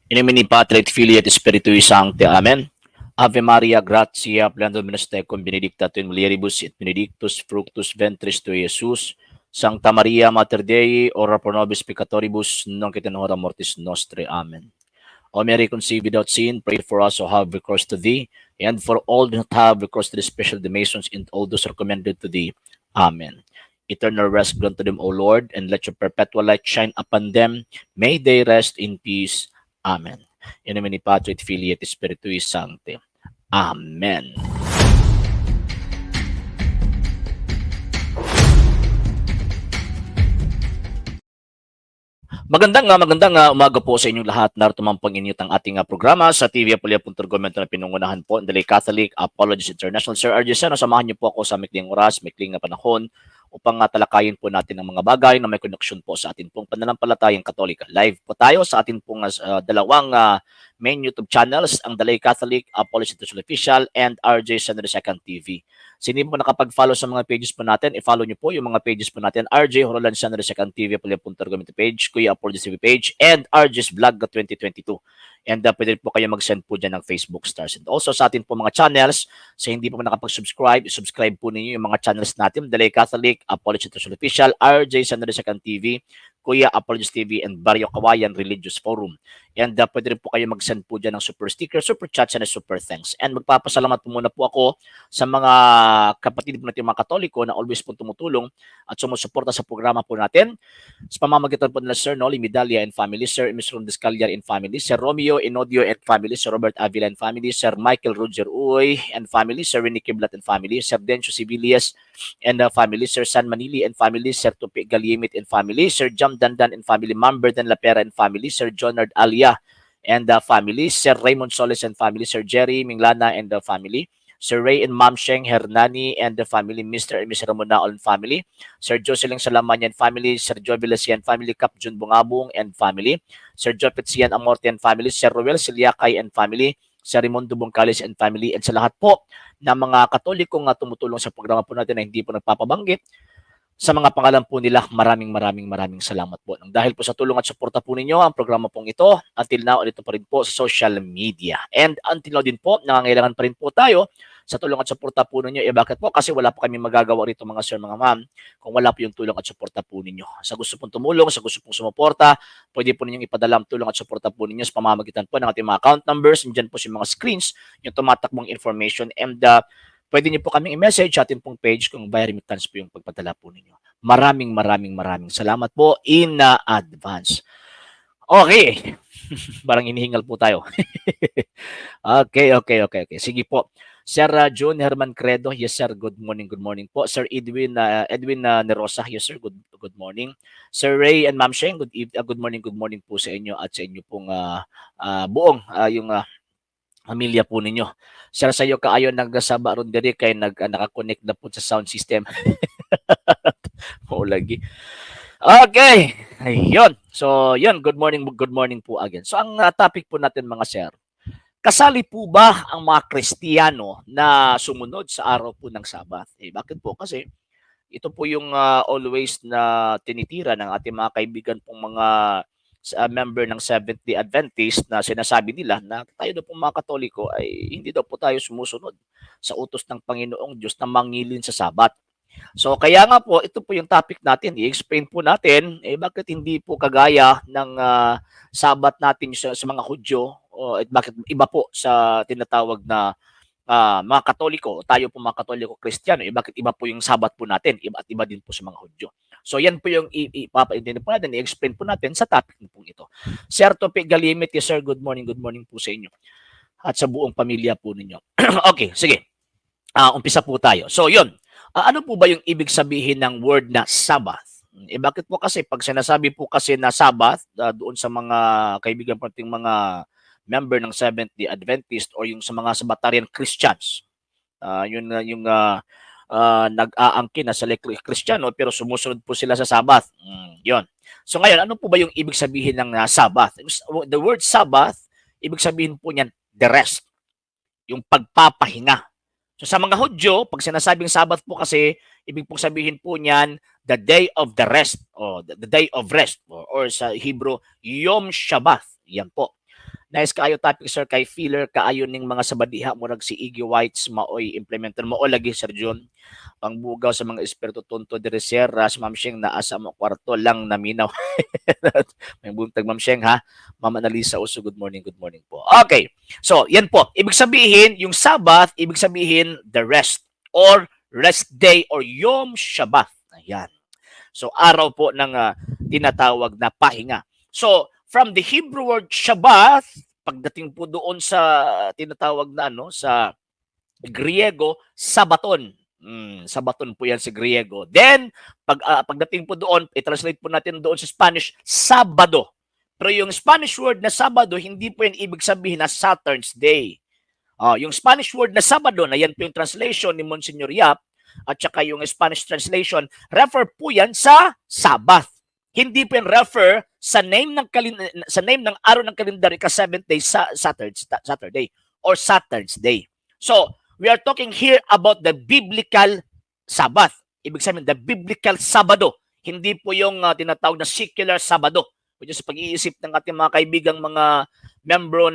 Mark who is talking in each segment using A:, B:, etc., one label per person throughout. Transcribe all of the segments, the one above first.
A: In nomine Patri et Filii et Spiritui Sancti. Amen. Ave Maria, gratia plena Dominus tecum, benedicta tu in mulieribus et benedictus fructus ventris tui, Iesus. Sancta Maria, Mater Dei, ora pro nobis peccatoribus, nunc et in hora mortis nostre. Amen. O Mary, conceived without sin, pray for us who have recourse to thee, and for all that have recourse to the special donations and all those recommended to thee. Amen. Eternal rest grant to them, O Lord, and let your perpetual light shine upon them. May they rest in peace. Amen. In nomine Patri et Filii et Spiritui Sancti. Amen. Magandang umaga po sa inyong lahat. Narito man pang-inyot ang ating programa sa TV Apulia.com na pinungunahan po ng Dalay Catholic Apologists International. Sir RJ Seno, samahan niyo po ako sa mikling oras, mikling na panahon upang talakayin po natin ang mga bagay na may koneksyon po sa atin pong pananampalatayang Katolika. Live po tayo sa atin pong dalawang main YouTube channels, ang Dalay Catholic Apologists International Official and RJ Seno II TV. Sino po nakapag-follow sa mga pages po natin, i-follow nyo po yung mga pages po natin, RJ Horolan Seno II TV, Apulia.com page, Kuya Apologists TV page, and RJ's Vlog 2022. And pwede po kayo mag-send po dyan ng Facebook stars. And also sa atin po mga channels, sa hindi po nakapag-subscribe, subscribe po ninyo yung mga channels natin, Dalay Catholic, Apologists International Official, RJ Seno II TV, Kuya Apologists TV, and Barrio Kawayan Religious Forum. And pwede rin po kayo mag-send po dyan ng super sticker, super chats, and super thanks. And magpapasalamat po muna po ako sa mga kapatid po natin mga Katoliko na always po tumutulong at sumusuporta sa programa po natin. Sa pamamagitan po nila Sir Noli Medalia and family, Sir Ms. Rondes Callar and family, Sir Romeo Enodio and family, Sir Robert Avila and family, Sir Michael Roger Uy and family, Sir Rene Kiblat and family, Sir Dencio Sibilias and family, Sir San Manili and family, Sir Tupi Galimit and family, Sir Jam Dandan and family, Ma'am Berdan Lapera and family, Sir Jonard Alia and family, Sir Raymond Soles and family, Sir Jerry Minglana and family, Sir Ray and Ma'am Sheng Hernani and the family, Mr. and Ms. Ramonaol and family, Sir Jocelyn Salamanyan family, Sir Joe Vilasian family, Cap Jun Bungabong and family, Sir Jopet Sian Amorte and family, Sir Ruel Siliakay and family, Sir Raimundo Bongcalis and family, and sa lahat po na mga Katolikong tumutulong sa programa po natin na hindi po nagpapabanggit, sa mga pangalan po nila, maraming salamat po. Dahil po sa tulong at suporta po ninyo, ang programa pong ito, until now, ulit pa rin po sa social media. And until now din po, nangangailangan pa rin po tayo sa tulong at suporta po ninyo. Bakit po? Kasi wala po kami magagawa rito mga sir, mga ma'am, kung wala po yung tulong at suporta po ninyo. Sa gusto pong tumulong, sa gusto pong sumuporta, pwede po ninyong ipadala ang tulong at suporta po ninyo sa pamamagitan po ng ating mga account numbers. Diyan po yung mga screens, yung tumatakbong information, and pwede niyo po kaming i-message sa ating pong page kung via remittance po yung pagpadala po ninyo. Maraming salamat po in advance. Okay. Parang inihingal po tayo. Okay. Sige po. Sir June Herman Credo, yes sir, good morning po. Sir Edwin Nerosa, yes sir, good morning. Sir Ray and Ma'am Sheng, good morning po sa inyo at sa inyo pong buong yung pamilya po ninyo. Sir, sa iyo kaayon nagsaba ron diri kay naka-connect na po sa sound system. Oo lagi. Okay. Ayun. So, yun, good morning po again. So, ang topic po natin mga sir, kasali po ba ang mga Kristiyano na sumunod sa araw po ng Sabat? Bakit po? Kasi ito po yung always na tinitira ng ating mga kaibigan pong mga member ng Seventh-day Adventist na sinasabi nila na tayo daw pong mga Katoliko ay hindi daw po tayo sumusunod sa utos ng Panginoong Diyos na mangilin sa Sabat. So kaya nga po, ito po yung topic natin. I-explain po natin bakit hindi po kagaya ng Sabat natin sa mga Hudyo at bakit iba po sa tinatawag na mga Katoliko, tayo po mga Katoliko Kristiyano, bakit iba po yung Sabat po natin, iba at iba din po sa mga Hudyo. So yan po yung ipapaintindi po natin, i-explain po natin sa topic po ito. Sir Topic Galimit, yes sir, good morning po sa inyo at sa buong pamilya po ninyo. Okay, sige. Umpisa po tayo. So yun, ano po ba yung ibig sabihin ng word na Sabbath? Bakit po kasi pag sinasabi po kasi na Sabbath doon sa mga kaibigan po nating mga member ng Seventh-day Adventist or yung sa mga Sabbatarian Christians, yun yung nag-aangkin na sa Kristiyano pero sumusunod po sila sa Sabbath. Yun. So ngayon, ano po ba yung ibig sabihin ng Sabbath? The word Sabbath, ibig sabihin po niyan, the rest. Yung pagpapahinga. So sa mga Hudyo, pag sinasabing Sabbath po kasi, ibig po sabihin po niyan, the day of the rest, or the day of rest, or sa Hebrew, Yom Shabbat. Yan po. Nice kaayo topic sir kay filler kaayo ning mga sabadiha murag si Iggy Whites maoy implementer mo lagi Sir John. Pangbugaw sa mga espiritu tunto diri sir Ras Ma'am Sheng naa sa mo kwarto lang naminaw. May buntag Ma'am Sheng ha. Ma'am Analisa Uso, good morning po. Okay. So, yan po. Ibig sabihin, yung Sabbath, ibig sabihin the rest or rest day or Yom Shabbat. Ayan. So, araw po ng tinatawag na pahinga. So, from the Hebrew word Shabbat, pagdating po doon sa tinatawag na sa Griego, Sabaton. Sabaton po yan sa Griego. Then, pagdating po doon, i-translate po natin doon sa Spanish, Sabado. Pero yung Spanish word na Sabado, hindi po yan ibig sabihin na Saturn's Day. Yung Spanish word na Sabado, na yan po yung translation ni Monsignor Yap, at saka yung Spanish translation, refer po yan sa Sabbath. Hindi po yan refer sa name ng araw ng kalendar ka 7th day sa Saturday or Saturn's Day. So, we are talking here about the biblical Sabbath. Ibig sabihin, the biblical Sabado. Hindi po yung tinatawag na secular Sabado. Which is pag-iisip ng ating mga kaibigang mga membro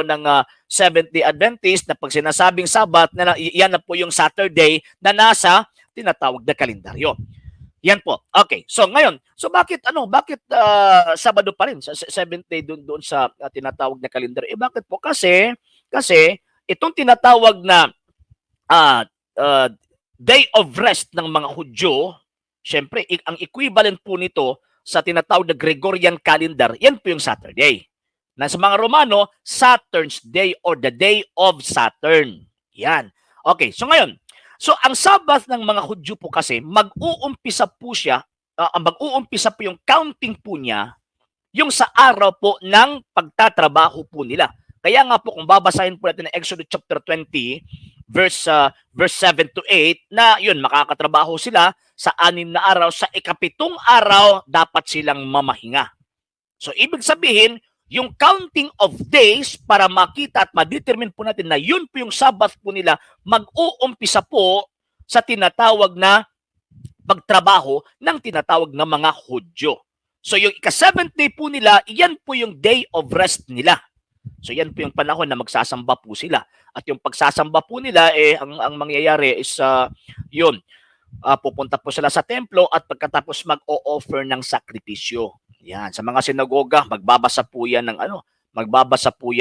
A: ng Seventh-day Adventist na pag sinasabing Sabbath, yan na po yung Saturday na nasa tinatawag na kalendaryo. Yan po. Okay. So ngayon, bakit Sabado pa rin sa seventh day doon sa tinatawag na kalendaryo? Bakit po? Kasi itong tinatawag na day of rest ng mga Hudyo, syempre ang equivalent po nito sa tinatawag na Gregorian calendar, yan po yung Saturday. Na sa mga Romano, Saturn's Day or the Day of Saturn. Yan. Okay, so ngayon, ang Sabbath ng mga Hudyo po kasi, mag-uumpisa po yung counting po niya, yung sa araw po ng pagtatrabaho po nila. Kaya nga po, kung babasahin po natin ng Exodus chapter 20, verse 7 to 8, na yun, makakatrabaho sila sa 6 na araw, sa ikapitong araw, dapat silang mamahinga. So, ibig sabihin, yung counting of days para makita at ma-determine po natin na yun po yung Sabbath po nila, mag-uumpisa po sa tinatawag na pagtrabaho ng tinatawag na mga Hudyo. So, yung ika-7th day po nila, yan po yung day of rest nila. So, yan po yung panahon na magsasamba po sila. At yung pagsasamba po nila, ang mangyayari is, yun, pupunta po sila sa templo at pagkatapos mag-o-offer ng sakripisyo. Yan, sa mga sinagoga, magbabasa po yan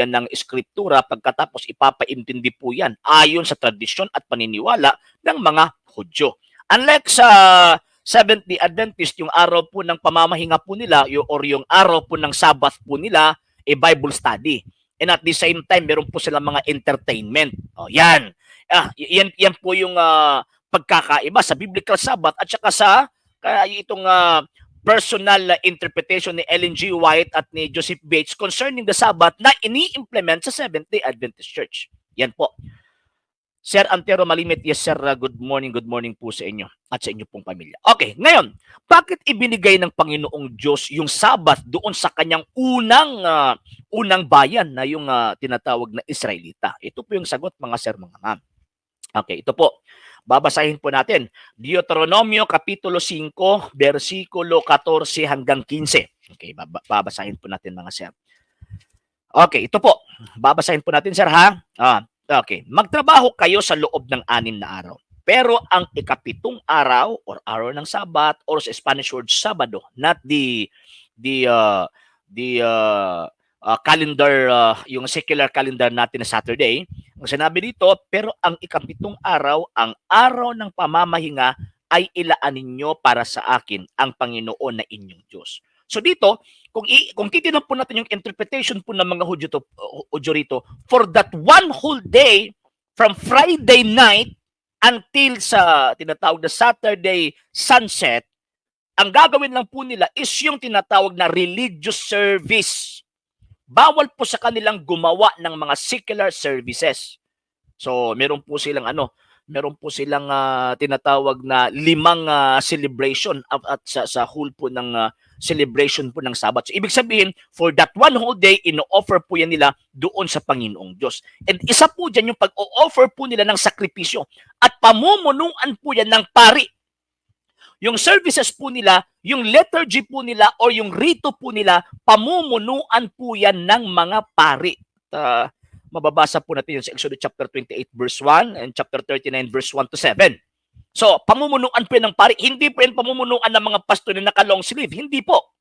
A: ng eskriptura, pagkatapos ipapaintindi po yan ayon sa tradisyon at paniniwala ng mga Hudyo. Unlike sa Seventh-day Adventist, yung araw po ng pamamahinga po nila or yung araw po ng Sabbath po nila, Bible study. And at the same time, meron po silang mga entertainment. Yan. Yan po yung pagkakaiba sa biblical Sabbath at saka sa itong personal interpretation ni Ellen G. White at ni Joseph Bates concerning the Sabbath na ini-implement sa Seventh-day Adventist Church. Yan po. Sir Antero Malimit, yes sir, good morning po sa inyo at sa inyo pong pamilya. Okay, ngayon, bakit ibinigay ng Panginoong Diyos yung Sabbath doon sa kanyang unang bayan na yung tinatawag na Israelita? Ito po yung sagot mga sir, mga ma'am. Okay, ito po. Babasahin po natin. Deuteronomio Kapitulo 5, versikulo 14 hanggang 15. Okay, babasahin po natin mga sir. Okay, ito po. Babasahin po natin sir ha. Okay, magtrabaho kayo sa loob ng 6 na araw. Pero ang ikapitong araw or araw ng Sabat or sa Spanish word Sabado, not the calendar, yung secular calendar natin na Saturday. Ang sinabi dito, pero ang ikapitong araw, ang araw ng pamamahinga ay ilaanin nyo para sa akin ang Panginoon na inyong Diyos. So dito, kung titignan po natin yung interpretation po ng mga Hudyo rito, for that one whole day, from Friday night until sa tinatawag na Saturday sunset, ang gagawin lang po nila is yung tinatawag na religious service. Bawal po sa kanilang gumawa ng mga secular services. So, meron po silang tinatawag na 5 celebration at sa whole po ng celebration po ng Sabat. So, ibig sabihin, for that one whole day, ino-offer po yan nila doon sa Panginoong Diyos. And isa po dyan yung pag-o-offer po nila ng sakripisyo at pamumunuan po yan ng pari. yung services po nila, yung liturgy po nila, o yung rito po nila, pamumunuan po yan ng mga pari. Mababasa po natin yun sa Exodus chapter 28 verse 1 and chapter 39 verse 1 to 7. So, pamumunuan po yan ng pari. Hindi po yan pamumunuan ng mga pastor na naka-long sleeve. Hindi po.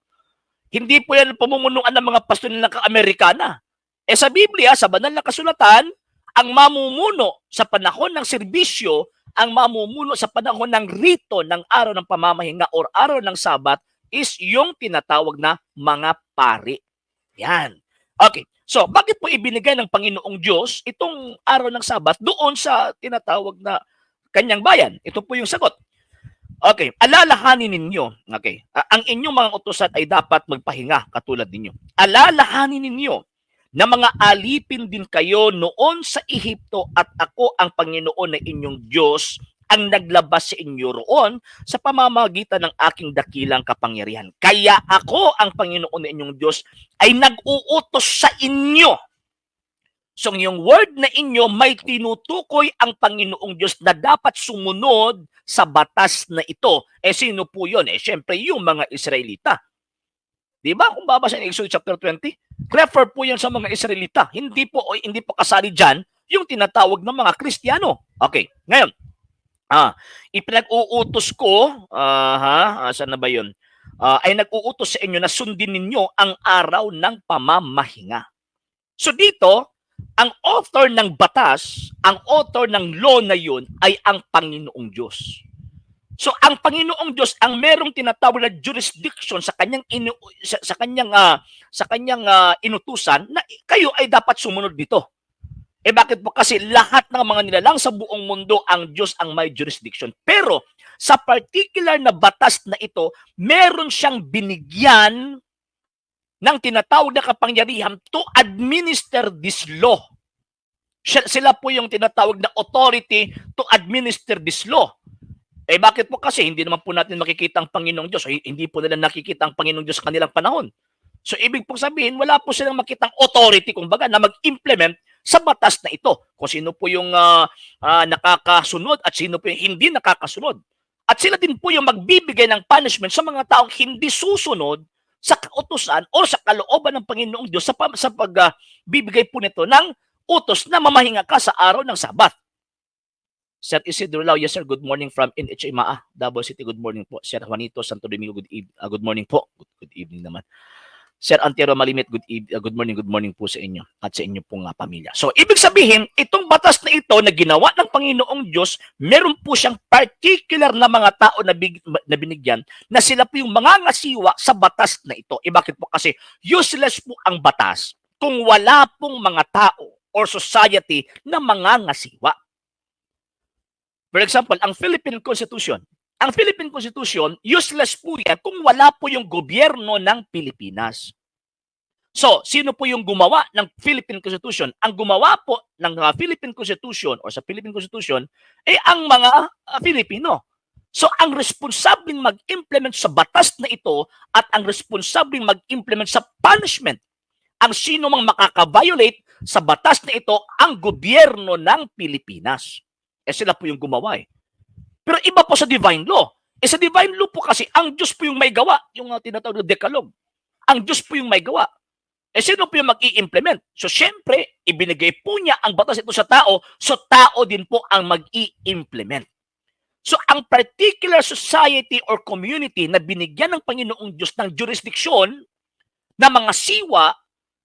A: Hindi po yan pamumunuan ng mga pastor na naka-Amerikana. Sa Biblia, sa banal na kasulatan, ang mamumuno sa panahon ng serbisyo, ang mamumuno sa panahon ng rito ng araw ng pamamahinga or araw ng Sabat is yung tinatawag na mga pari. Yan. Okay. So, bakit po ibinigay ng Panginoong Diyos itong araw ng Sabat doon sa tinatawag na kanyang bayan? Ito po yung sagot. Okay, alalahanin ninyo. Okay. Ang inyong mga utusan ay dapat magpahinga katulad ninyo. Alalahanin ninyo na mga alipin din kayo noon sa Ehipto at ako ang Panginoon na inyong Diyos ang naglabas sa inyo roon sa pamamagitan ng aking dakilang kapangyarihan. Kaya ako ang Panginoon na inyong Diyos ay nag-uutos sa inyo. So yung word na inyo may tinutukoy ang Panginoong Diyos na dapat sumunod sa batas na ito. Sino po yun? Siyempre yung mga Israelita. Diba? Kung babasa ng Exodus chapter 20, refer po yan sa mga Israelita. Hindi po kasali dyan yung tinatawag ng mga Kristiyano. Okay, ngayon, ipinag-uutos ko, saan na ba yun? Ay nag-uutos sa inyo na sundin ninyo ang araw ng pamamahinga. So dito, ang author ng batas, ang author ng law na yun ay ang Panginoong Diyos. So ang Panginoong Diyos ang merong tinatawag na jurisdiction sa kanyang inutusan na kayo ay dapat sumunod dito. Bakit po? Kasi lahat ng mga nilalang sa buong mundo ang Diyos ang may jurisdiction. Pero sa particular na batas na ito, meron siyang binigyan ng tinatawag na kapangyarihan to administer this law. Sila po yung tinatawag na authority to administer this law. Bakit po? Kasi hindi naman po natin makikita ang Panginoong Diyos. Hindi po nila nakikita ang Panginoong Diyos sa kanilang panahon. So, ibig pong sabihin, wala po silang makitang authority, kumbaga, na mag-implement sa batas na ito. Kung sino po yung nakakasunod at sino po yung hindi nakakasunod. At sila din po yung magbibigay ng punishment sa mga taong hindi susunod sa kautusan o sa kalooban ng Panginoong Diyos sa pagbibigay po nito ng utos na mamahinga ka sa araw ng Sabat. Sir Isidro Lau, yes sir, good morning from NHA Maa, Davao City, good morning po. Sir Juanito Santo Domingo, good morning po. Good evening naman. Sir Antero Malimit, good morning po sa inyo at sa inyo pong pamilya. So, ibig sabihin, itong batas na ito na ginawa ng Panginoong Diyos, meron po siyang particular na mga tao na binigyan na sila po yung mga ngasiwa sa batas na ito. Bakit po? Kasi useless po ang batas kung wala pong mga tao or society na mga ngasiwa. For example, ang Philippine Constitution. Ang Philippine Constitution, useless po yan kung wala po yung gobyerno ng Pilipinas. So, sino po yung gumawa ng Philippine Constitution? Ang gumawa po ng Philippine Constitution o sa Philippine Constitution ang mga Filipino. So, ang responsabling mag-implement sa batas na ito at ang responsabling mag-implement sa punishment, ang sino mang makaka-violate sa batas na ito, ang gobyerno ng Pilipinas. Sila po yung gumawa Pero iba po sa divine law. Sa divine law po kasi, ang Diyos po yung may gawa, yung tinatawag na Decalogue. Ang Diyos po yung may gawa. Sino po yung mag-i-implement? So, syempre, ibinigay po niya ang batas ito sa tao, so tao din po ang mag-i-implement. So, ang particular society or community na binigyan ng Panginoong Diyos ng jurisdiction na mga siwa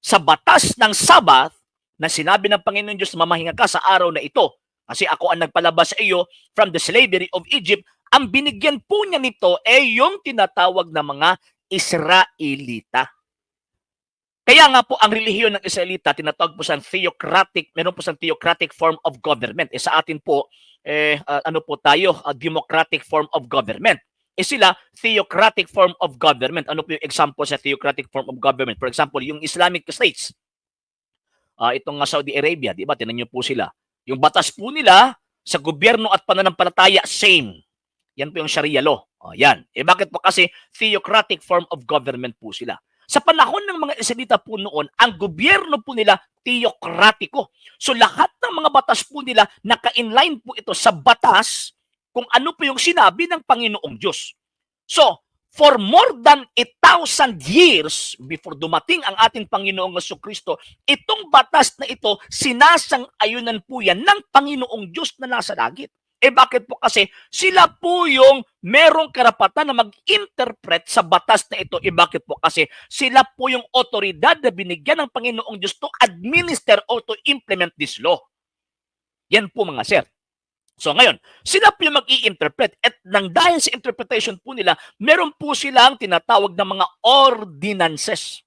A: sa batas ng Sabat na sinabi ng Panginoong Diyos, mamahinga ka sa araw na ito. Kasi ako ang nagpalabas sa iyo from the slavery of Egypt, ang binigyan po niya nito yung tinatawag na mga Israelita. Kaya nga po ang relihiyon ng Israelita, tinatawag po sa theocratic, meron po sa theocratic form of government. Sa atin po, ano po tayo, a democratic form of government. Sila, theocratic form of government. Ano po yung example sa theocratic form of government? For example, yung Islamic states. Itong Saudi Arabia, di ba? Tinan niyo po sila. Yung batas po nila sa gobyerno at pananampalataya, same. Yan po yung Sharia law. Yan. Bakit po? Kasi theocratic form of government po sila. Sa panahon ng mga Israelita po noon, ang gobyerno po nila theocratiko. So lahat ng mga batas po nila, naka-inline po ito sa batas kung ano po yung sinabi ng Panginoong Diyos. So, for more than 1,000 years before dumating ang ating Panginoong Jesucristo, itong batas na ito, sinasang-ayunan po yan ng Panginoong Diyos na nasa langit. Bakit po? Kasi sila po yung merong karapatan na mag-interpret sa batas na ito. Bakit po? Kasi sila po yung otoridad na binigyan ng Panginoong Diyos to administer or to implement this law. Yan po mga sir. So ngayon, sila po yung mag-i-interpret at nang dahil sa interpretation po nila, meron po silang tinatawag na mga ordinances.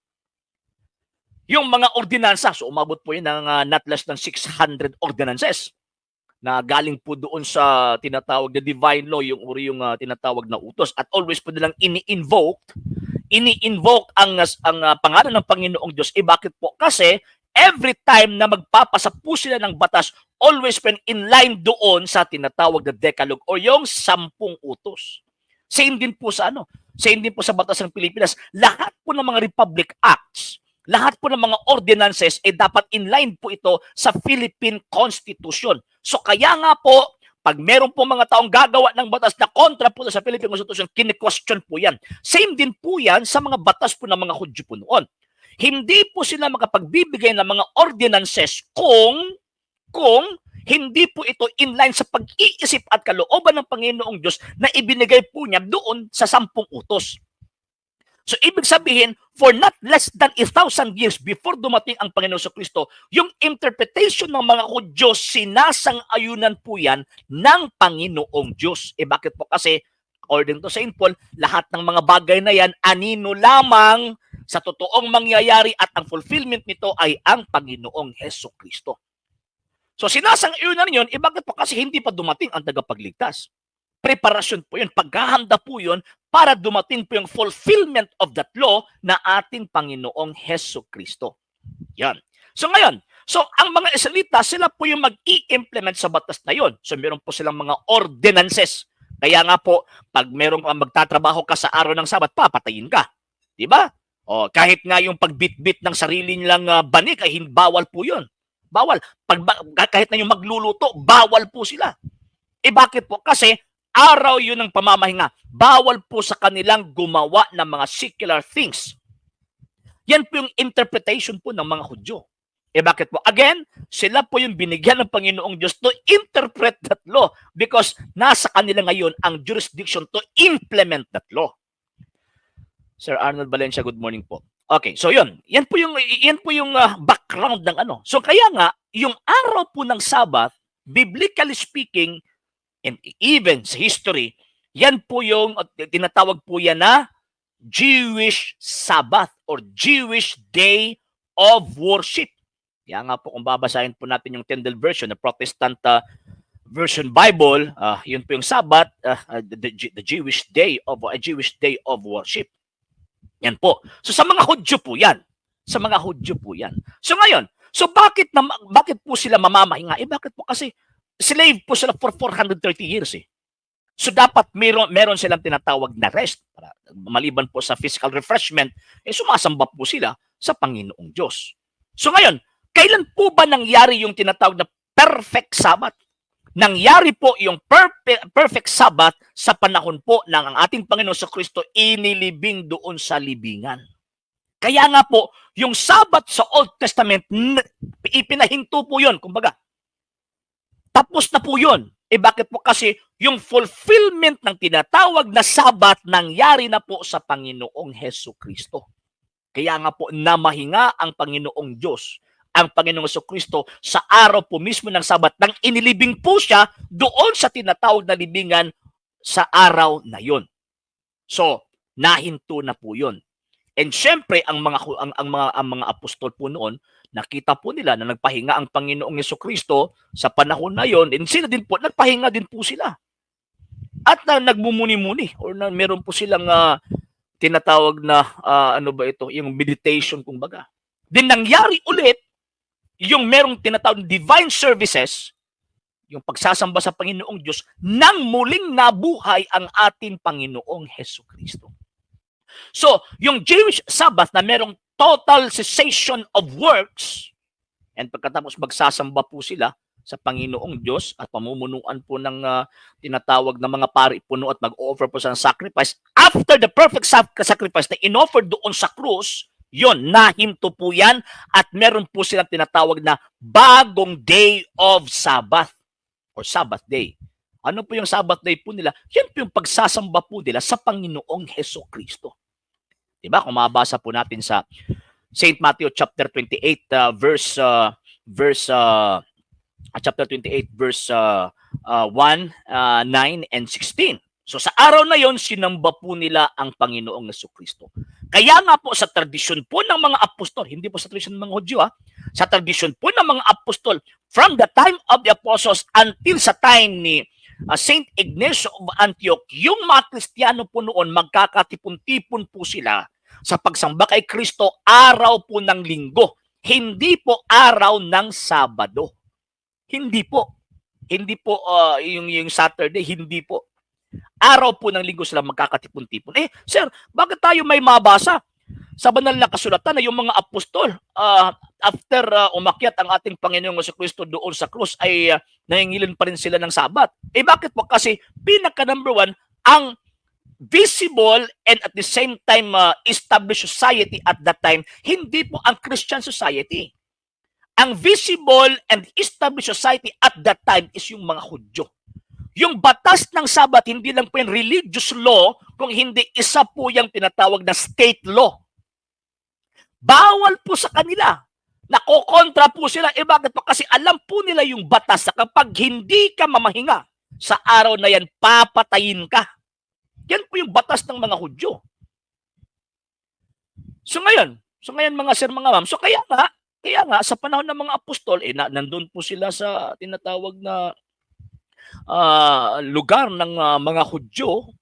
A: Yung mga ordinansa, so umabot po yun ng not less than 600 ordinances na galing po doon sa tinatawag na divine law, yung uri yung tinatawag na utos. At always po nilang ini-invoke ang pangalan ng Panginoong Diyos. Bakit po? Kasi every time na magpapasa po sila ng batas, always been in line doon sa tinatawag na Decalogue o yung 10 utos. Same din po sa Same din po sa batas ng Pilipinas. Lahat po ng mga Republic Acts, lahat po ng mga ordinances dapat in line po ito sa Philippine Constitution. So kaya nga po, pag meron po mga taong gagawa ng batas na kontra po sa Philippine Constitution, kine-question po yan. Same din po yan sa mga batas po ng mga Hudyo po noon. Hindi po sila makapagbibigay ng mga ordinances kung hindi po ito in line sa pag-iisip at kalooban ng Panginoong Diyos na ibinigay po niya doon sa 10 utos. So, ibig sabihin, for not less than 1,000 years before dumating ang Panginoon Jesucristo, yung interpretation ng mga Hudyo, sinasang-ayunan po yan ng Panginoong Diyos. Bakit po? Kasi, according to St. Paul, lahat ng mga bagay na yan, anino lamang sa totoong mangyayari at ang fulfillment nito ay ang Panginoong Jesucristo. So, sinasang-ayunan yun, bakit po? Kasi hindi pa dumating ang tagapagligtas. Preparasyon po yun, paghahanda po yun para dumating po yung fulfillment of that law na ating Panginoong Jesucristo. Yan. So ngayon, ang mga Israelita, sila po yung mag-i-implement sa batas na yun. So meron po silang mga ordinances. Kaya nga po, pag meron kang magtatrabaho ka sa araw ng Sabat, papatayin ka. Diba? O, kahit nga yung pagbitbit ng sarili nilang banik, ay bawal po yun. Bawal. Kahit na yung magluluto, bawal po sila. Bakit po? Kasi araw yun ng pamamahinga. Bawal po sa kanilang gumawa ng mga secular things. Yan po yung interpretation po ng mga Hudyo. Bakit po? Again, sila po yung binigyan ng Panginoong Diyos to interpret that law because nasa kanila ngayon ang jurisdiction to implement that law. Sir Arnold Valencia, good morning po. Okay, so yun. Yan po yung background ng So kaya nga, yung araw po ng Sabbath, biblically speaking, and even sa history, yan po yung tinatawag po yan na Jewish Sabbath or Jewish Day of Worship. Yan nga po kung babasahin po natin yung Tyndale version, the Protestant version Bible, yun po yung Sabbath, the Jewish Day of Worship. Yan po. So sa mga Hudyo po yan. Sa mga Hudyo po yan. So ngayon, bakit po sila mamamahinga? Bakit po? Kasi slave po sila for 430 years So dapat meron silang tinatawag na rest. Para, maliban po sa physical refreshment, sumasamba po sila sa Panginoong Diyos. So ngayon, kailan po ba nangyari yung tinatawag na perfect Sabbath? Nangyari po yung perfect Sabbath sa panahon po ng ang ating Panginoon sa Kristo inilibing doon sa libingan. Kaya nga po, yung Sabbath sa Old Testament, ipinahinto po yun, kumbaga. Tapos na po yun. Bakit po? Kasi yung fulfillment ng tinatawag na Sabbath nangyari na po sa Panginoong Jesucristo. Kaya nga po namahinga ang Panginoong Diyos, ang Panginoong Jesucristo sa araw po mismo ng Sabbath nang inilibing po siya doon sa tinatawag na libingan sa araw na yon. So, nahinto na po yun. And syempre, ang mga apostol po noon, nakita po nila na nagpahinga ang Panginoong Jesucristo sa panahon na yon, and sila din po, nagpahinga din po sila. At nagmumuni-muni, or meron po silang tinatawag na, yung meditation, kumbaga. Then nangyari ulit, yung merong tinatawag divine services, yung pagsasamba sa Panginoong Diyos, nang muling nabuhay ang ating Panginoong Jesucristo. So, yung Jewish Sabbath na merong total cessation of works, and pagkatapos magsasamba po sila, sa Panginoong Diyos at pamumunuan po ng tinatawag na mga pari puno at mag-offer po sa sacrifice. After the perfect sacrifice na in-offer doon sa krus, yon, nahinto po yan at meron po silang tinatawag na bagong day of Sabbath or Sabbath day. Ano po yung Sabbath day po nila? Yan po yung pagsasamba po nila sa Panginoong Heso Kristo. Diba? Kung mabasa po natin sa St. Matthew chapter 28 chapter 28 verse 1, 9 and 16. So sa araw na yon sinamba po nila ang Panginoong Jesucristo. Kaya nga po sa tradisyon po ng mga apostol, hindi po sa tradisyon ng mga Hudyo, sa tradisyon po ng mga apostol, from the time of the apostles until sa time ni Saint Ignatius of Antioch, yung mga Kristiyano po noon, magkakatipon-tipon po sila sa pagsamba kay Kristo araw po ng linggo. Hindi po araw ng Sabado. Hindi po. Hindi po yung Saturday, hindi po. Araw po ng linggo sila magkakatipon-tipon. Sir, bakit tayo may mabasa sa banal na kasulatan na yung mga apostol after umakyat ang ating Panginoong Jesucristo doon sa krus ay nangingilin pa rin sila ng Sabat? Bakit po? Kasi pinaka number one, ang visible and at the same time established society at that time, hindi po ang Christian society. Ang visible and established society at that time is yung mga Hudyo. Yung batas ng Sabat, hindi lang po yung religious law, kung hindi isa po yung tinatawag na state law. Bawal po sa kanila. Nakokontra po sila. Bakit po? Kasi alam po nila yung batas na kapag hindi ka mamahinga sa araw na yan, papatayin ka. Yan po yung batas ng mga Hudyo. So ngayon mga sir, mga ma'am, so kaya nga sa panahon ng mga apostol, nandun po sila sa tinatawag na lugar ng mga Hudyo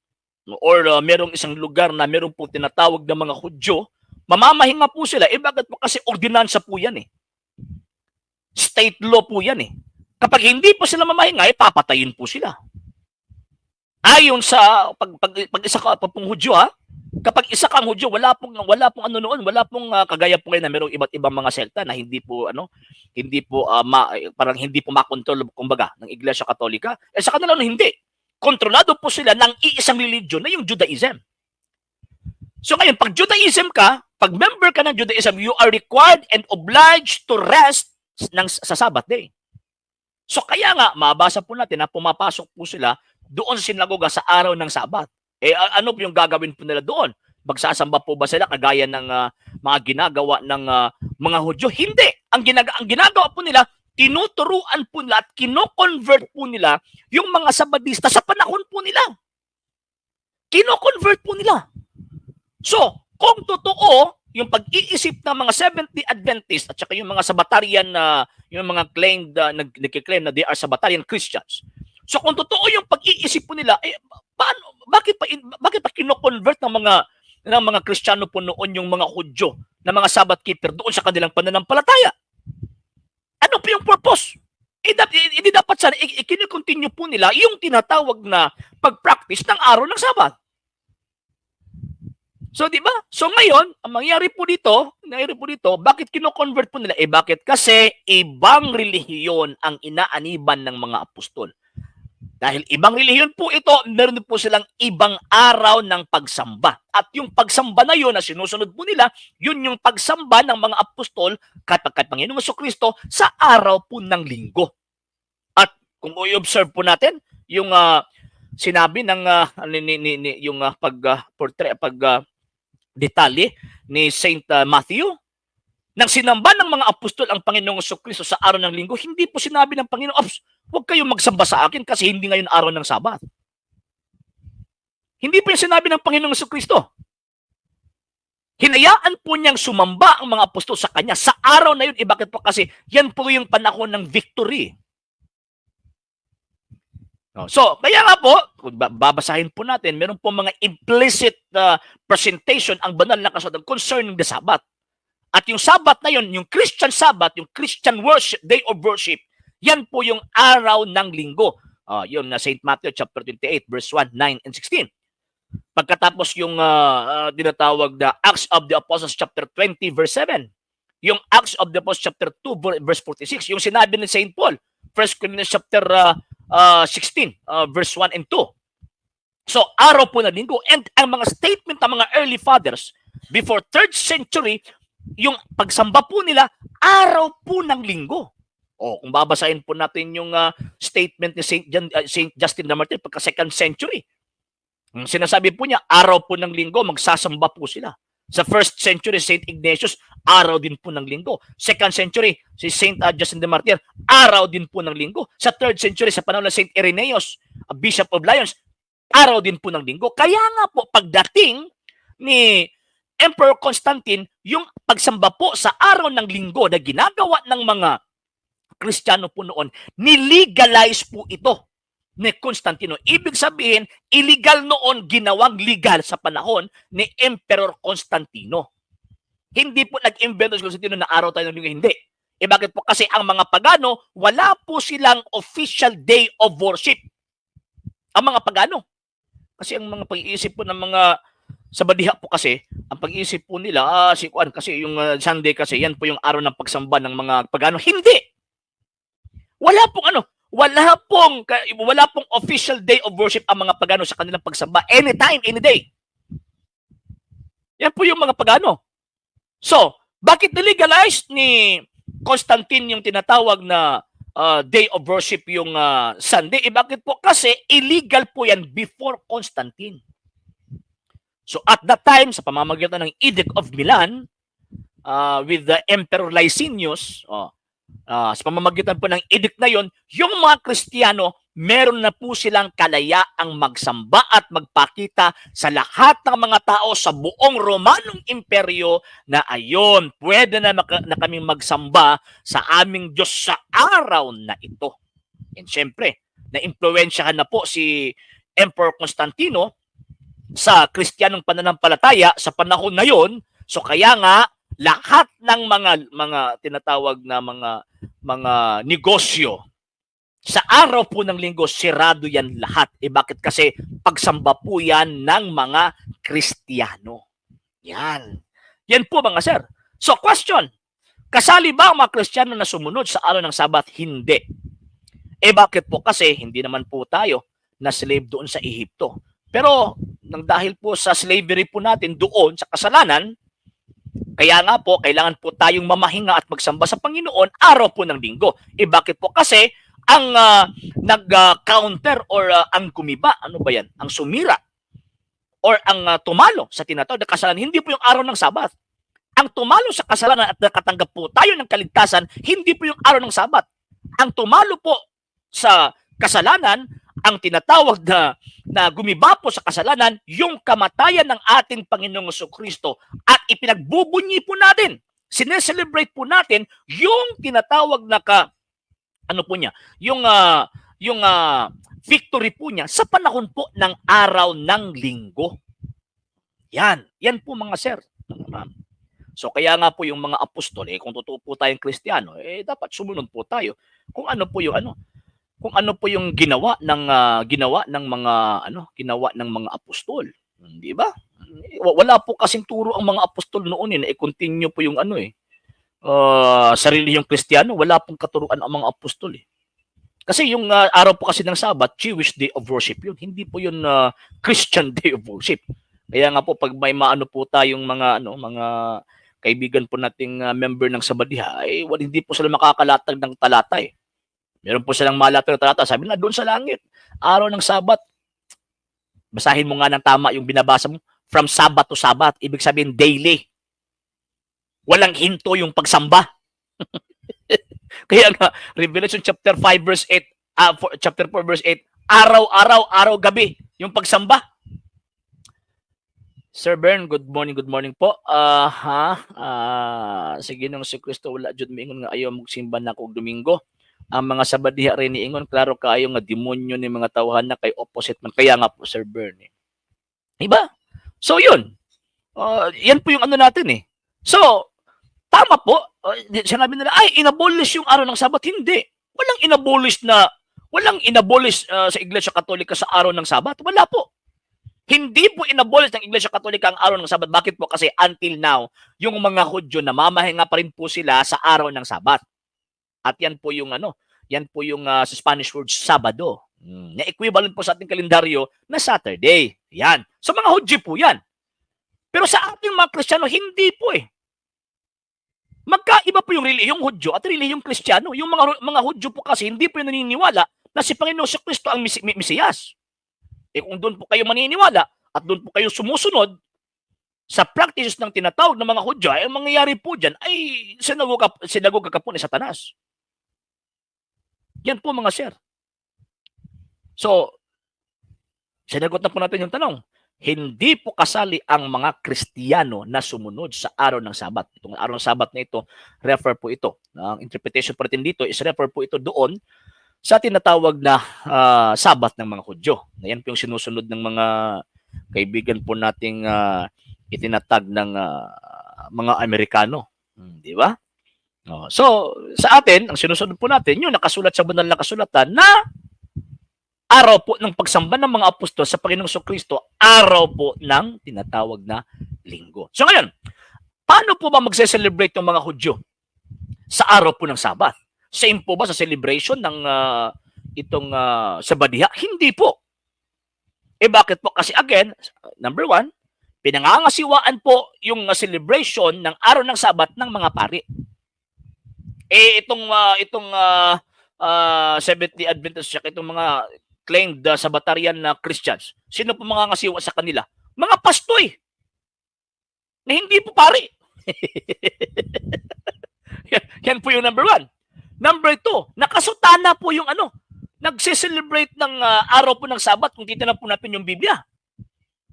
A: or merong isang lugar na meron po tinatawag na mga Hudyo, mamamahinga po sila. Bakit po? Kasi ordinansa po yan State law po yan Kapag hindi po sila mamahinga, papatayin po sila. Ayon sa pag isa ka pong Hudyo kapag isa kang Hudyo, wala pong ano noon, wala pong kagaya po ngayon na merong iba't ibang mga sekta na hindi po parang hindi po makontrol kumbaga ng Iglesia Katolika. Sa kanila hindi. Kontrolado po sila ng iisang religion na yung Judaism. So ngayon, pag Judaism ka, pag member ka ng Judaism, you are required and obliged to rest sa Sabbath day. So kaya nga, mabasa po natin na pumapasok po sila doon sa sinagoga sa araw ng Sabat. Ano po yung gagawin po nila doon? Magsasamba po ba sila kagaya ng mga ginagawa ng mga Hudyo? Hindi. Ang ginagawa po nila, tinuturuan po nila at kino-convert po nila yung mga Sabadista sa panahon po nila. Kino-convert po nila. So, kung totoo, yung pag-iisip ng mga Seventh-day Adventist at saka yung mga Sabbatarian yung mga nagkiklaim na they are Sabbatarian Christians. So, kung totoo yung pag-iisip po nila, bakit pa kino-convert ng mga Kristiyano po noon yung mga Hudyo na mga Sabbath keeper doon sa kanilang pananampalataya? Ano po yung purpose? Hindi dapat sana i-continue po nila yung tinatawag na pag-practice ng araw ng Sabat. So, di ba? So, ngayon, ang mangyari po dito, bakit kino-convert po nila? Bakit? Kasi ibang relihiyon ang inaaniban ng mga apostol. Dahil ibang relihiyon po ito, meron po silang ibang araw ng pagsamba. At yung pagsamba na yun na sinusunod po nila, yun yung pagsamba ng mga apostol kay Panginoong Jesucristo sa araw po ng linggo. At kung i-observe po natin, yung sinabi ng detalye ni Saint Matthew, nang sinamba ng mga apostol ang Panginoong Jesucristo sa araw ng linggo, hindi po sinabi ng Panginoon, huwag kayong magsamba sa akin kasi hindi ngayon araw ng Sabat. Hindi po yung sinabi ng Panginoong Jesucristo. Hinayaan po niyang sumamba ang mga apostol sa kanya sa araw na yun. Bakit po? Kasi yan po yung panahon ng victory. So, kaya nga po, kung babasahin po natin, meron po mga implicit presentation ang banal na kasulatan concerning the Sabbath. At yung Sabbath na yun, yung Christian Sabbath, yung Christian worship, day of worship, yan po yung araw ng linggo. Yun na St. Matthew chapter 28, verse 1, 9, and 16. Pagkatapos yung dinatawag na Acts of the Apostles chapter 20, verse 7. Yung Acts of the Apostles chapter 2, verse 46. Yung sinabi ni St. Paul, 1 Corinthians chapter 16, verse 1 and 2. So, araw po ng linggo. And ang mga statement ng mga early fathers before 3rd century, yung pagsamba po nila, araw po ng linggo. O, kung babasahin po natin yung statement ni Saint Justin the Martyr pagka 2nd century, sinasabi po niya, araw po ng linggo, magsasamba po sila. Sa 1st century, Saint Ignatius, araw din po ng linggo. 2nd century, si Saint Justin the Martyr, araw din po ng linggo. Sa 3rd century, sa panahon ng Saint Irenaeus, Bishop of Lyons, araw din po ng linggo. Kaya nga po, pagdating ni Emperor Constantine, yung pagsamba po sa araw ng linggo na ginagawa ng mga Kristiyano po noon, nilegalize po ito ni Constantino. Ibig sabihin, illegal noon, ginawang legal sa panahon ni Emperor Constantino. Hindi po nag-invento si Constantino na araw tayo ng linggo, hindi. Bakit po? Kasi ang mga pagano, wala po silang official day of worship. Ang mga pagano. Kasi ang mga pag-iisip po ng mga sa badiha po kasi, ang pag-iisip po nila, kasi yung Sunday kasi, yan po yung araw ng pagsamba ng mga pagano. Hindi! Wala pong official day of worship ang mga pagano sa kanilang pagsamba. Anytime, any day. Yan po yung mga pagano. So, bakit nilegalize ni Constantine yung tinatawag na day of worship yung Sunday? Bakit po? Kasi illegal po yan before Constantine. So, at that time, sa pamamagitan ng Edict of Milan, with the Emperor Licinius, sa pamamagitan po ng edict na yon, yung mga Kristiyano, meron na po silang kalayaang magsamba at magpakita sa lahat ng mga tao sa buong Romanong Imperyo na ayon, pwede na kaming magsamba sa aming Diyos sa araw na ito. And syempre, na-impluensyahan na po si Emperor Constantino sa Kristiyanong pananampalataya sa panahon na yon. So kaya nga, lahat ng mga tinatawag na mga negosyo sa araw po ng linggo, sirado yan lahat. Bakit? Kasi pagsamba po yan ng mga Kristiyano. Yan. Yan po mga sir. So question, kasali ba ang mga Kristiyano na sumunod sa araw ng Sabat? Hindi. Bakit po? Kasi hindi naman po tayo na slave doon sa Ehipto. Pero nang dahil po sa slavery po natin doon sa kasalanan, kaya nga po, kailangan po tayong mamahinga at magsamba sa Panginoon araw po ng linggo. Bakit po? Kasi ang nag-counter or ang gumiba, ano ba yan? Ang sumira or ang tumalo sa tinatawag na kasalanan, hindi po yung araw ng Sabat. Ang tumalo sa kasalanan at nakatanggap po tayo ng kaligtasan, hindi po yung araw ng Sabat. Ang tumalo po sa kasalanan, ang tinatawag na gumiba po sa kasalanan, yung kamatayan ng ating Panginoong Jesucristo at ipinagbubunyi po natin, sineselebrate po natin yung tinatawag na yung victory po niya sa panahon po ng araw ng linggo. Yan po mga sir. So kaya nga po yung mga apostol, kung totoo po tayong Kristiyano, dapat sumunod po tayo kung ano po yung ginawa ng mga apostol, di ba? Wala po kasing turo ang mga apostol noon i-continue po yung sarili yung Kristiyano, wala pong katuruan ang mga apostol Kasi yung araw po kasi ng Sabat, Jewish day of worship yun, hindi po yun Christian day of worship. Kaya nga po pag may maano po tayong mga kaibigan po nating member ng Sabadiha, hindi po sila makakalatag ng talata Meron po silang malatag na talata. Sabi na, doon sa langit, araw ng Sabat. Basahin mo nga ng tama yung binabasa mo. From Sabat to Sabat. Ibig sabihin, daily. Walang hinto yung pagsamba. Kaya nga, Revelation chapter 5 verse 8, chapter 4 verse 8, araw-araw, gabi, yung pagsamba. Sir Bern, good morning po. Sige nung si Kristo, wala dyan mingon nga ayaw magsimba na kong Domingo. Ang mga Sabadiha rin ni Ingon, klaro kayo nga demonyo ni mga tawhan na kay opposite man. Kaya nga po, Sir Bernie. Diba? So, yun. Yan po yung natin So, tama po. Sinabi nila, inabolish yung araw ng Sabat. Hindi. Walang inabolish sa Iglesia Katolika sa araw ng Sabat. Wala po. Hindi po inabolish ng Iglesia Katolika ang araw ng Sabat. Bakit po? Kasi until now, yung mga Hudyo, namamahinga pa rin po sila sa araw ng Sabat. At yan po yung Yan po yung sa Spanish word Sabado. Na equivalent po sa ating kalendaryo na Saturday. Yan. Sa mga Hudyo po yan. Pero sa ating mga Kristiyano, hindi po eh. Magkaiba po yung relihiyong Hudyo at relihiyong Kristiyano. Yung mga Hudyo po kasi hindi po yung naniniwala na si Panginoon sa Kristo ang Mesiyas. Eh kung doon po kayo maniniwala at doon po kayo sumusunod sa practices ng tinatawag ng mga Hudyo, ay ang mangyayari po dyan ay sinagoga ka po ni Satanas. Yan po mga sir. So, sinagot na po natin yung tanong. Hindi po kasali ang mga Kristiyano na sumunod sa araw ng Sabat. Itong araw ng Sabat na ito, refer po ito. Ang interpretation po natin dito is refer po ito doon sa tinatawag na Sabat ng mga Hudyo. Yan po yung sinusunod ng mga kaibigan po nating itinatag ng mga Amerikano. Di ba? So, sa atin, ang sinusunod po natin, yung nakasulat sa banal na kasulatan na araw po ng pagsamba ng mga apostol sa Panginoong Kristo, araw po ng tinatawag na linggo. So ngayon, paano po ba magse-celebrate ng mga Hudyo sa araw po ng Sabat? Same po ba sa celebration ng itong Sabadiha? Hindi po. Eh bakit po? Kasi again, number one, pinangangasiwaan po yung celebration ng araw ng Sabat ng mga pari. Eh itong 70 Adventist siya, itong mga claimed Sabbatarian na Christians, sino po mga ngasiwa sa kanila? Mga pastoy na hindi po pari. Yan po yung number one. Number two, nakasutana po yung nagse-celebrate ng araw po ng Sabat kung titignan po natin yung Biblia.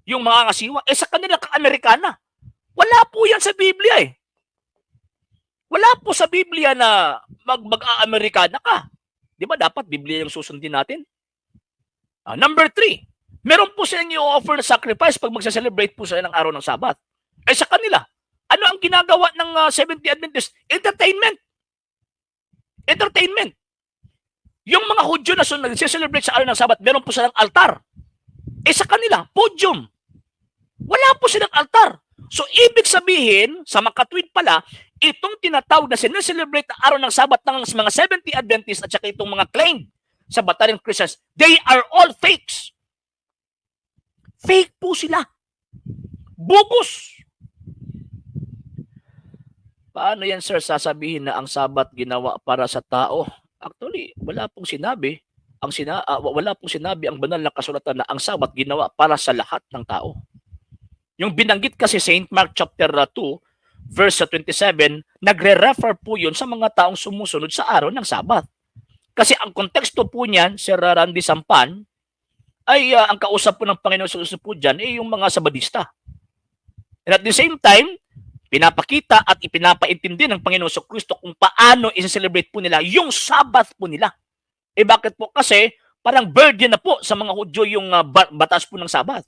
A: Yung mga ngasiwa, sa kanila ka-Amerikana. Wala po yan sa Biblia eh. Wala po sa Biblia na mag-Amerikana ka. Di ba dapat Biblia yung susundin natin? Number three, meron po silang i-offer na sacrifice pag magsa-celebrate po sila ng araw ng Sabat. Sa kanila, ano ang ginagawa ng 70 Adventist? Entertainment. Entertainment. Yung mga Hudyo na nagse-celebrate sa araw ng Sabat, meron po silang altar. Sa kanila, podium. Wala po silang altar. So, ibig sabihin, sa makatwid pala, itong tinatawag na sineselebrate na araw ng Sabat ng mga 70 Adventist at saka itong mga claimed Sabbatarian Christians, they are all fakes. Fake po sila. Bogus. Paano yan, sir, sasabihin na ang Sabat ginawa para sa tao? Actually, wala pong sinabi. Wala pong sinabi ang banal na kasulatan na ang Sabat ginawa para sa lahat ng tao. Yung binanggit kasi St. Mark chapter 2, verse 27, nagre-refer po yun sa mga taong sumusunod sa araw ng Sabat. Kasi ang konteksto po niyan, Sir Randy Sampan, ay ang kausap po ng Panginoon sa po dyan ay yung mga Sabadista. And at the same time, pinapakita at ipinapaintindi ng Panginoon sa Kristo kung paano isa-celebrate po nila yung Sabbath po nila. Bakit po? Kasi parang burden na po sa mga Hudyo yung batas po ng Sabbath.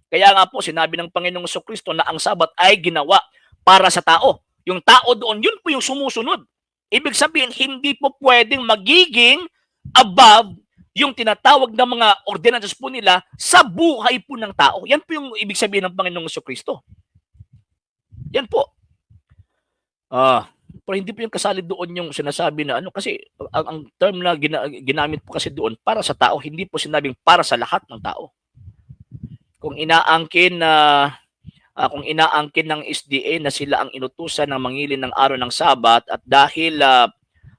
A: Kaya nga po, sinabi ng Panginoong sa Kristo na ang Sabbath ay ginawa para sa tao. Yung tao doon, yun po yung sumusunod. Ibig sabihin, hindi po pwedeng magiging above yung tinatawag na mga ordinances po nila sa buhay po ng tao. Yan po yung ibig sabihin ng Panginoong Kristo. Yan po. Pero hindi po yung kasali doon yung sinasabi na kasi ang term na ginamit po kasi doon para sa tao, hindi po sinabing para sa lahat ng tao. Kung inaangkin ng SDA na sila ang inutusan ng mangilin ng araw ng Sabat at dahil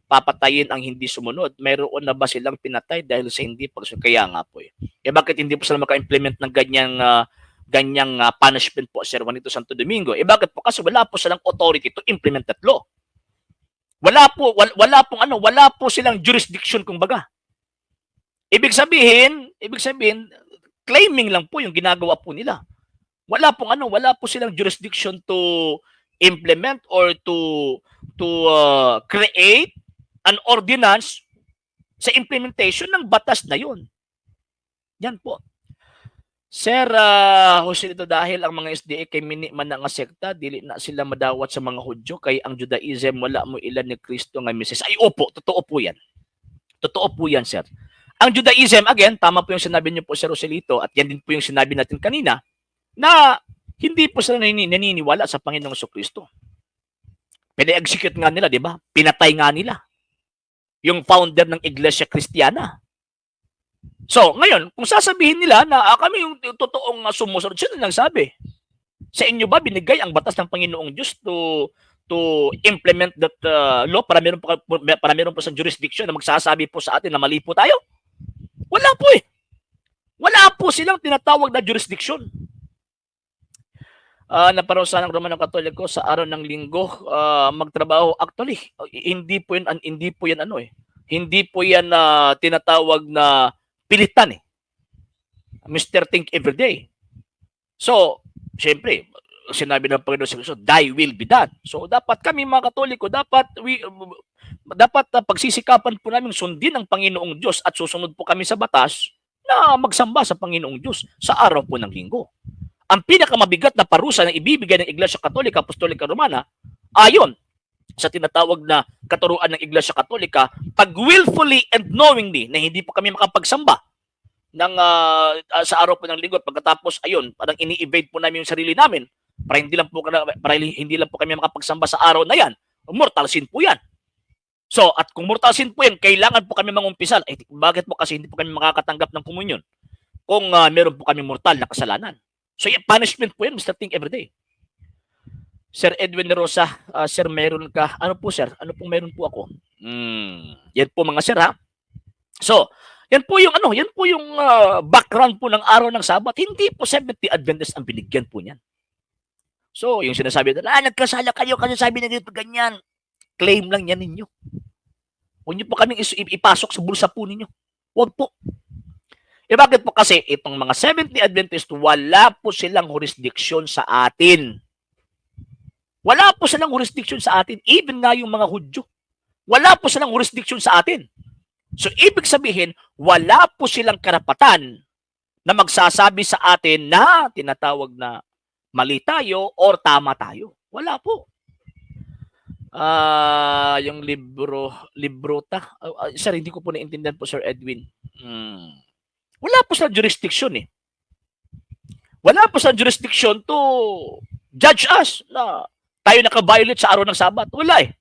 A: papatayin ang hindi sumunod, mayroon na ba silang pinatay dahil sa hindi pagsunod? Kaya nga po bakit hindi po sila maka-implement ng ganyang punishment po, Sir Juanito Santo Domingo? Bakit po? Kasi wala po silang authority to implement that law. Wala po silang jurisdiction kumbaga. Ibig sabihin, claiming lang po yung ginagawa po nila. Wala po silang jurisdiction to implement or to create an ordinance sa implementation ng batas na yun. Yan po. Sir Jose, ito dahil ang mga SDA kay mini man nga sekta, dili na sila madawat sa mga Hudyo, kay ang Judaism wala mo ilan ni Kristo nga Mesias. Ay opo, totoo po yan. Totoo po yan, sir. Ang Judaism, again, tama po yung sinabi niyo po, Sir Roselito, at yan din po yung sinabi natin kanina, na hindi po sila naniniwala sa Panginoong Kristo. Pina-execute nga nila, di ba? Pinatay nga nila. yung founder ng Iglesia Kristiyana. So, ngayon, kung sasabihin nila na kami yung totoong sumusunod, sino nagsabi? Sa inyo ba binigay ang batas ng Panginoong Diyos to implement that law para meron po sa jurisdiction na magsasabi po sa atin na mali po tayo? Wala po eh. Wala po silang tinatawag na jurisdiction. Naparusahan ng Romano Katoliko sa araw ng Linggo magtrabaho. Actually, hindi po yan Hindi po yan tinatawag na pilitan eh. Mr. Think Everyday. So, siyempre, sinabi ng Panginoon sa Kristo, thy will be done. So, dapat kami mga Katoliko, dapat pagsisikapan po namin sundin ang Panginoong Diyos at susunod po kami sa batas na magsamba sa Panginoong Diyos sa araw po ng Linggo. Ang pinakamabigat na parusa na ibibigay ng Iglesia Katolika, Apostolika Romana, ayon sa tinatawag na katuruan ng Iglesia Katolika, pag willfully and knowingly na hindi po kami makapagsamba ng sa araw po ng Linggo, pagkatapos ayun, parang ini-evade po namin yung sarili namin para hindi lang po kami makapagsamba sa araw na yan, mortal sin po yan. So, at kung mortal sin po yan, kailangan po kami mangumpisal. Bakit po? Kasi hindi po kami makakatanggap ng komunyon kung meron po kami mortal na kasalanan. So, punishment po yan, Mr. Think Everyday. Sir Edwin Rosa, sir, meron ka? Ano po, sir? Ano pong meron po ako? Yan po mga sir, ha? So, yan po yung background po ng araw ng Sabat. Hindi po Seventh-day Adventist ang binigyan po niyan. So, yung sinasabi nila, nagkasala kayo kasi sabi na dito ganyan. Claim lang yan ninyo. Huwag niyo po kaming ipasok sa bulsa po ninyo. Huwag po. Bakit po? Kasi itong mga Seventh-day Adventist, wala po silang jurisdiction sa atin. Wala po silang jurisdiction sa atin. Even nga yung mga Hudyo. Wala po silang jurisdiction sa atin. So, ibig sabihin, wala po silang karapatan na magsasabi sa atin na tinatawag na mali tayo or tama tayo. Wala po. Yung librota. Sir, hindi ko po naintindihan po, Sir Edwin. Wala po silang jurisdiction eh. Wala po silang jurisdiction to judge us na tayo naka-violate sa araw ng Sabat. Wala eh.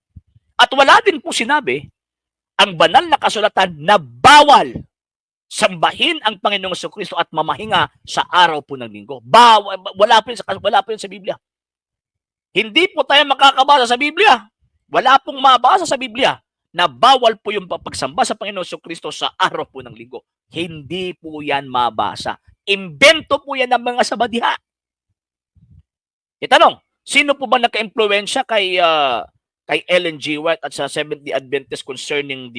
A: At wala din po sinabi ang banal na kasulatan na bawal sambahin ang Panginoong Jesucristo at mamahinga sa araw po ng Linggo. Wala po yun sa Biblia. Hindi po tayo makakabasa sa Biblia. Wala pong mabasa sa Biblia na bawal po yung pagsamba sa Panginoong Jesucristo sa araw po ng Linggo. Hindi po yan mabasa. Imbento po yan ng mga sabadiha. Itanong, sino po ba naka-impluwensya kay Ellen G. White at sa Seventh-day Adventist concerning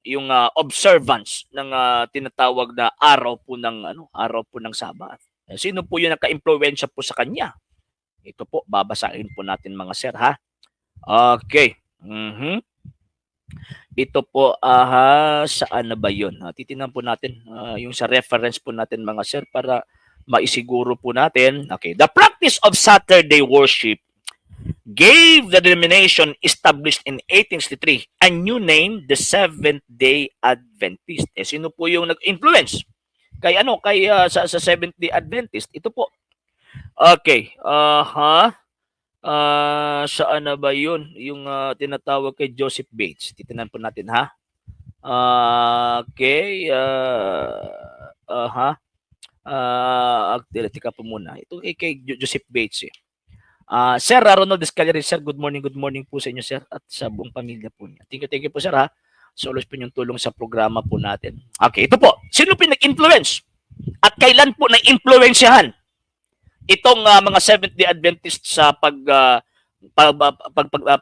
A: yung observance ng tinatawag na araw po ng Sabat? Sino po yung naka-impluwensya po sa kanya? Ito po, babasahin po natin mga sir, ha? Okay. Ito po, saan na ba yun? Titingnan po natin yung sa reference po natin mga sir para maisiguro po natin. Okay. The practice of Saturday worship gave the denomination established in 1863 a new name, the Seventh-day Adventist. Sino po yung nag-influence? Sa Seventh-day Adventist? Ito po. Okay. Saan na ba yun? Yung tinatawag kay Joseph Bates. Titingnan po natin, ha? Okay. Tika po muna. Ito kay Joseph Bates. Sir Ronald Escalera, sir, good morning po sa inyo, sir, at sa buong pamilya po niya. Thank you po, sir, ha? Sa ulos po yung tulong sa programa po natin. Okay, ito po. Sino po nag-influence? At kailan po na-influensyahan itong mga Seventh-day Adventist sa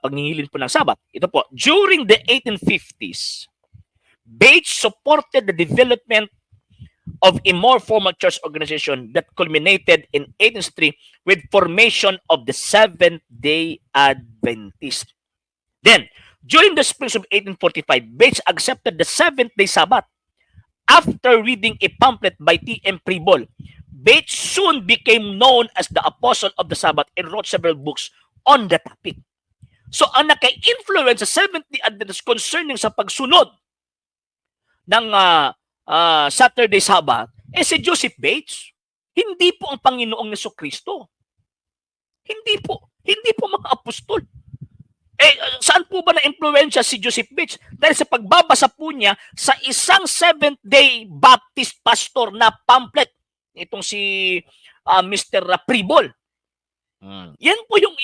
A: paghihilin po ng Sabat? Ito po. During the 1850s, Bates supported the development of a more formal church organization that culminated in 1863 with formation of the Seventh-day Adventist. Then, during the springs of 1845, Bates accepted the Seventh-day Sabbath. After reading a pamphlet by T.M. Preble, Bates soon became known as the Apostle of the Sabbath and wrote several books on the topic. So, ang naka-influence sa Seventh-day Adventist concerning sa pagsunod ng Saturday Sabbath, si Joseph Bates. Hindi po ang Panginoong Jesucristo. Hindi po mga apostol. Saan po ba na-impluwensya si Joseph Bates? Dahil sa pagbabasa po niya sa isang Seventh-day Baptist pastor na pamphlet, itong si Mr. Pribol. Yan po yung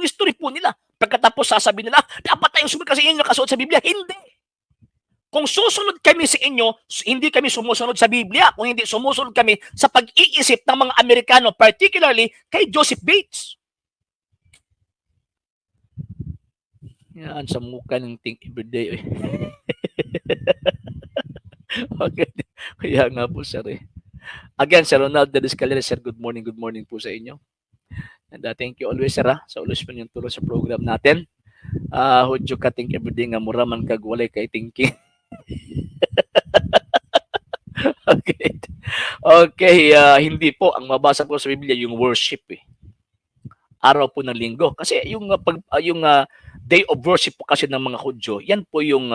A: history po nila. Pagkatapos sasabihin nila, dapat tayong sumunod kasi yun yung nakasuot sa Biblia. Hindi. Kung susunod kami sa inyo, hindi kami sumusunod sa Biblia. Kung hindi, sumusunod kami sa pag-iisip ng mga Amerikano, particularly kay Joseph Bates. Yan, sa mukha ng think everyday. Okay. Kaya nga po, sir. Again, Sir Ronald de Escalera, sir, good morning po sa inyo. And thank you always, sir, sa ulos pa niyong tulong sa program natin. Hudyo ka think everyday nga mura man kagwalay kay thinking. Okay. Okay, hindi po ang mabasa ko sa Biblia yung worship araw po ng linggo kasi yung day of worship po kasi ng mga Hudyo, yan po yung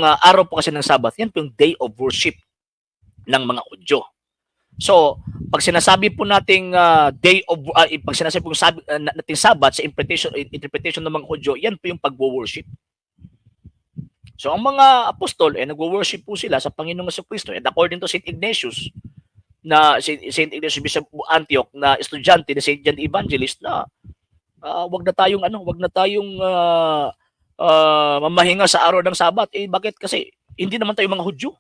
A: araw po kasi ng Sabbath, yan po yung day of worship ng mga Hudyo. So, pag sinasabi po nating day of pag sinasabi po nating Sabbath sa interpretation ng mga Hudyo, yan po yung pagwo-worship. So, ang mga apostol nagwo-worship po sila sa Panginoong Jesucristo, and according to St. Ignatius, na St. Ignatius Bishop Antioch na estudyante ni St. John the Evangelist, na wag na tayong mamahinga sa araw ng Sabat. Bakit? Kasi hindi naman tayo mga Hudyo.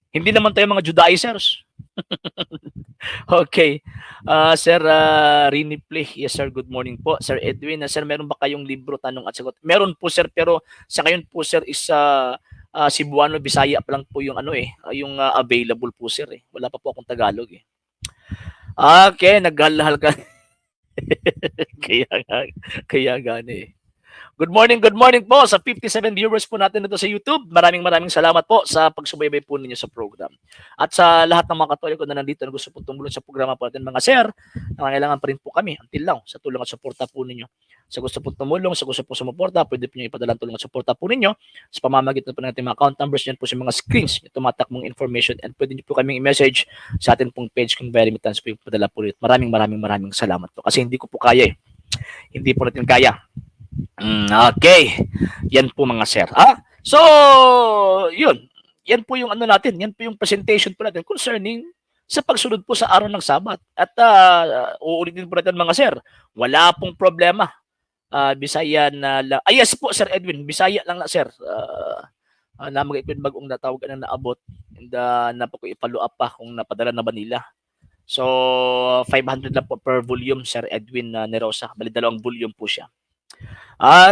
A: Hindi naman tayo mga Judaizers. Okay. Sir Rini Play. Yes, sir. Good morning po. Sir Edwin. Sir, meron ba kayong libro, tanong at sagot? Meron po, sir. Pero sa ngayon po, sir, is Cebuano, Bisaya pa lang po yung yung available po, sir. Wala pa po akong Tagalog. Okay. Naghalhal ka. kaya gani. Good morning po sa 57 viewers po natin dito sa YouTube. Maraming salamat po sa pagsubaybay po ninyo sa program. At sa lahat ng mga Katoliko na nandito na gusto po tumulong sa programa po natin, mga sir, nangangailangan pa rin po kami until now sa tulong at suporta po ninyo. Sa gusto po tumulong, sa gusto po sumuporta, pwede po nyo ipadala tulong at suporta po ninyo sa pamamagitan po natin mga account numbers. Yan po sa mga screens, yung tumatakmong information, and pwede nyo po kaming i-message sa atin pong page kung very remittance po yung padala po rin. Maraming salamat po kasi hindi ko po kaya Hindi po natin kaya. Okay. Yan po mga sir. So, yun. Yan po yung natin. Yan po yung presentation po natin concerning sa pagsunod po sa araw ng Sabat. At uulitin po natin mga sir, wala pong problema. Bisaya na lang. Yes po, Sir Edwin. Bisaya lang na, sir. Na mag-equip bagong natawagan na naabot. And napako i-follow up pa kung napadala na ba nila. So, 500 lang po per volume, Sir Edwin Nerosa. Bali, 2 volume po siya.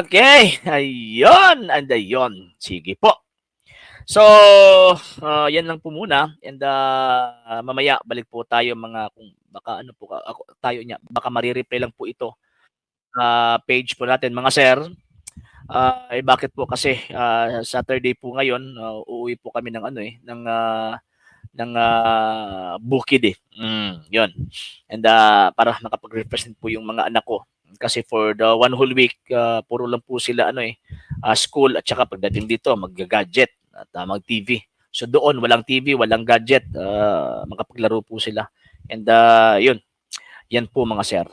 A: Okay. Ayun. And ayun. Sige po. So, yan lang po muna. And mamaya, balik po tayo mga, kung baka tayo niya, baka marireplay lang po ito. Page po natin, mga sir. Bakit po kasi Saturday po ngayon, uuwi po kami ng ng bukid yun. And para makapag-represent po yung mga anak ko. Kasi for the one whole week, puro lang po sila school, at saka pagdating dito, mag-gadget at mag-TV. So doon, walang TV, walang gadget, makapaglaro po sila. And yun, yan po mga sir.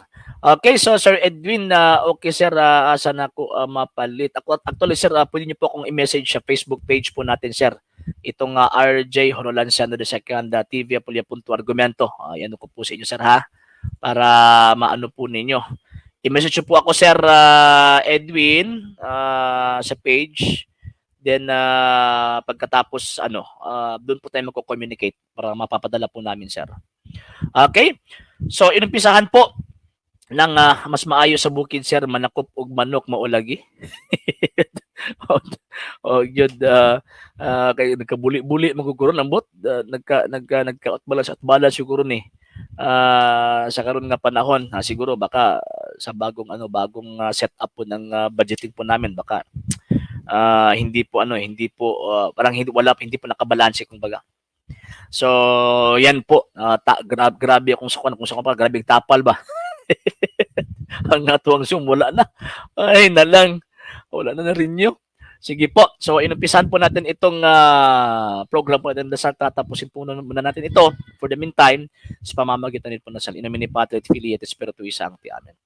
A: Okay, so Sir Edwin, okay sir, saan ako mapalit? Actually sir, pwede niyo po akong i-message sa Facebook page po natin sir. Itong RJ Honolanciano II TV Apulia.argumento. Yan ko po sa inyo sir ha. Para maano po ninyo. I-message po ako sir Edwin sa page. Then pagkatapos doon po tayo magko-communicate para mapapadala po namin sir. Okay? So inumpisahan po ng mas maayo sa bukid sir, manakop og manok maulagi. Yun kay nagkabuli-buli maguguro nambot nagkaot balas siguro ni sa karon nga panahon siguro baka sa bagong setup po ng budgeting po namin baka hindi po parang hindi po nakabalanse kumbaga. So yan po grabe akong grabe tapal ba. Ang natuwang Zoom wala na. Ay na lang. Wala na rin nyo. Sige po. So, inumpisan po natin itong program po natin. Tatapusin po muna natin ito for the meantime sa pamamagitan nito po na sa Inomini Patri et Filii et Spiritui Sancti. Amen.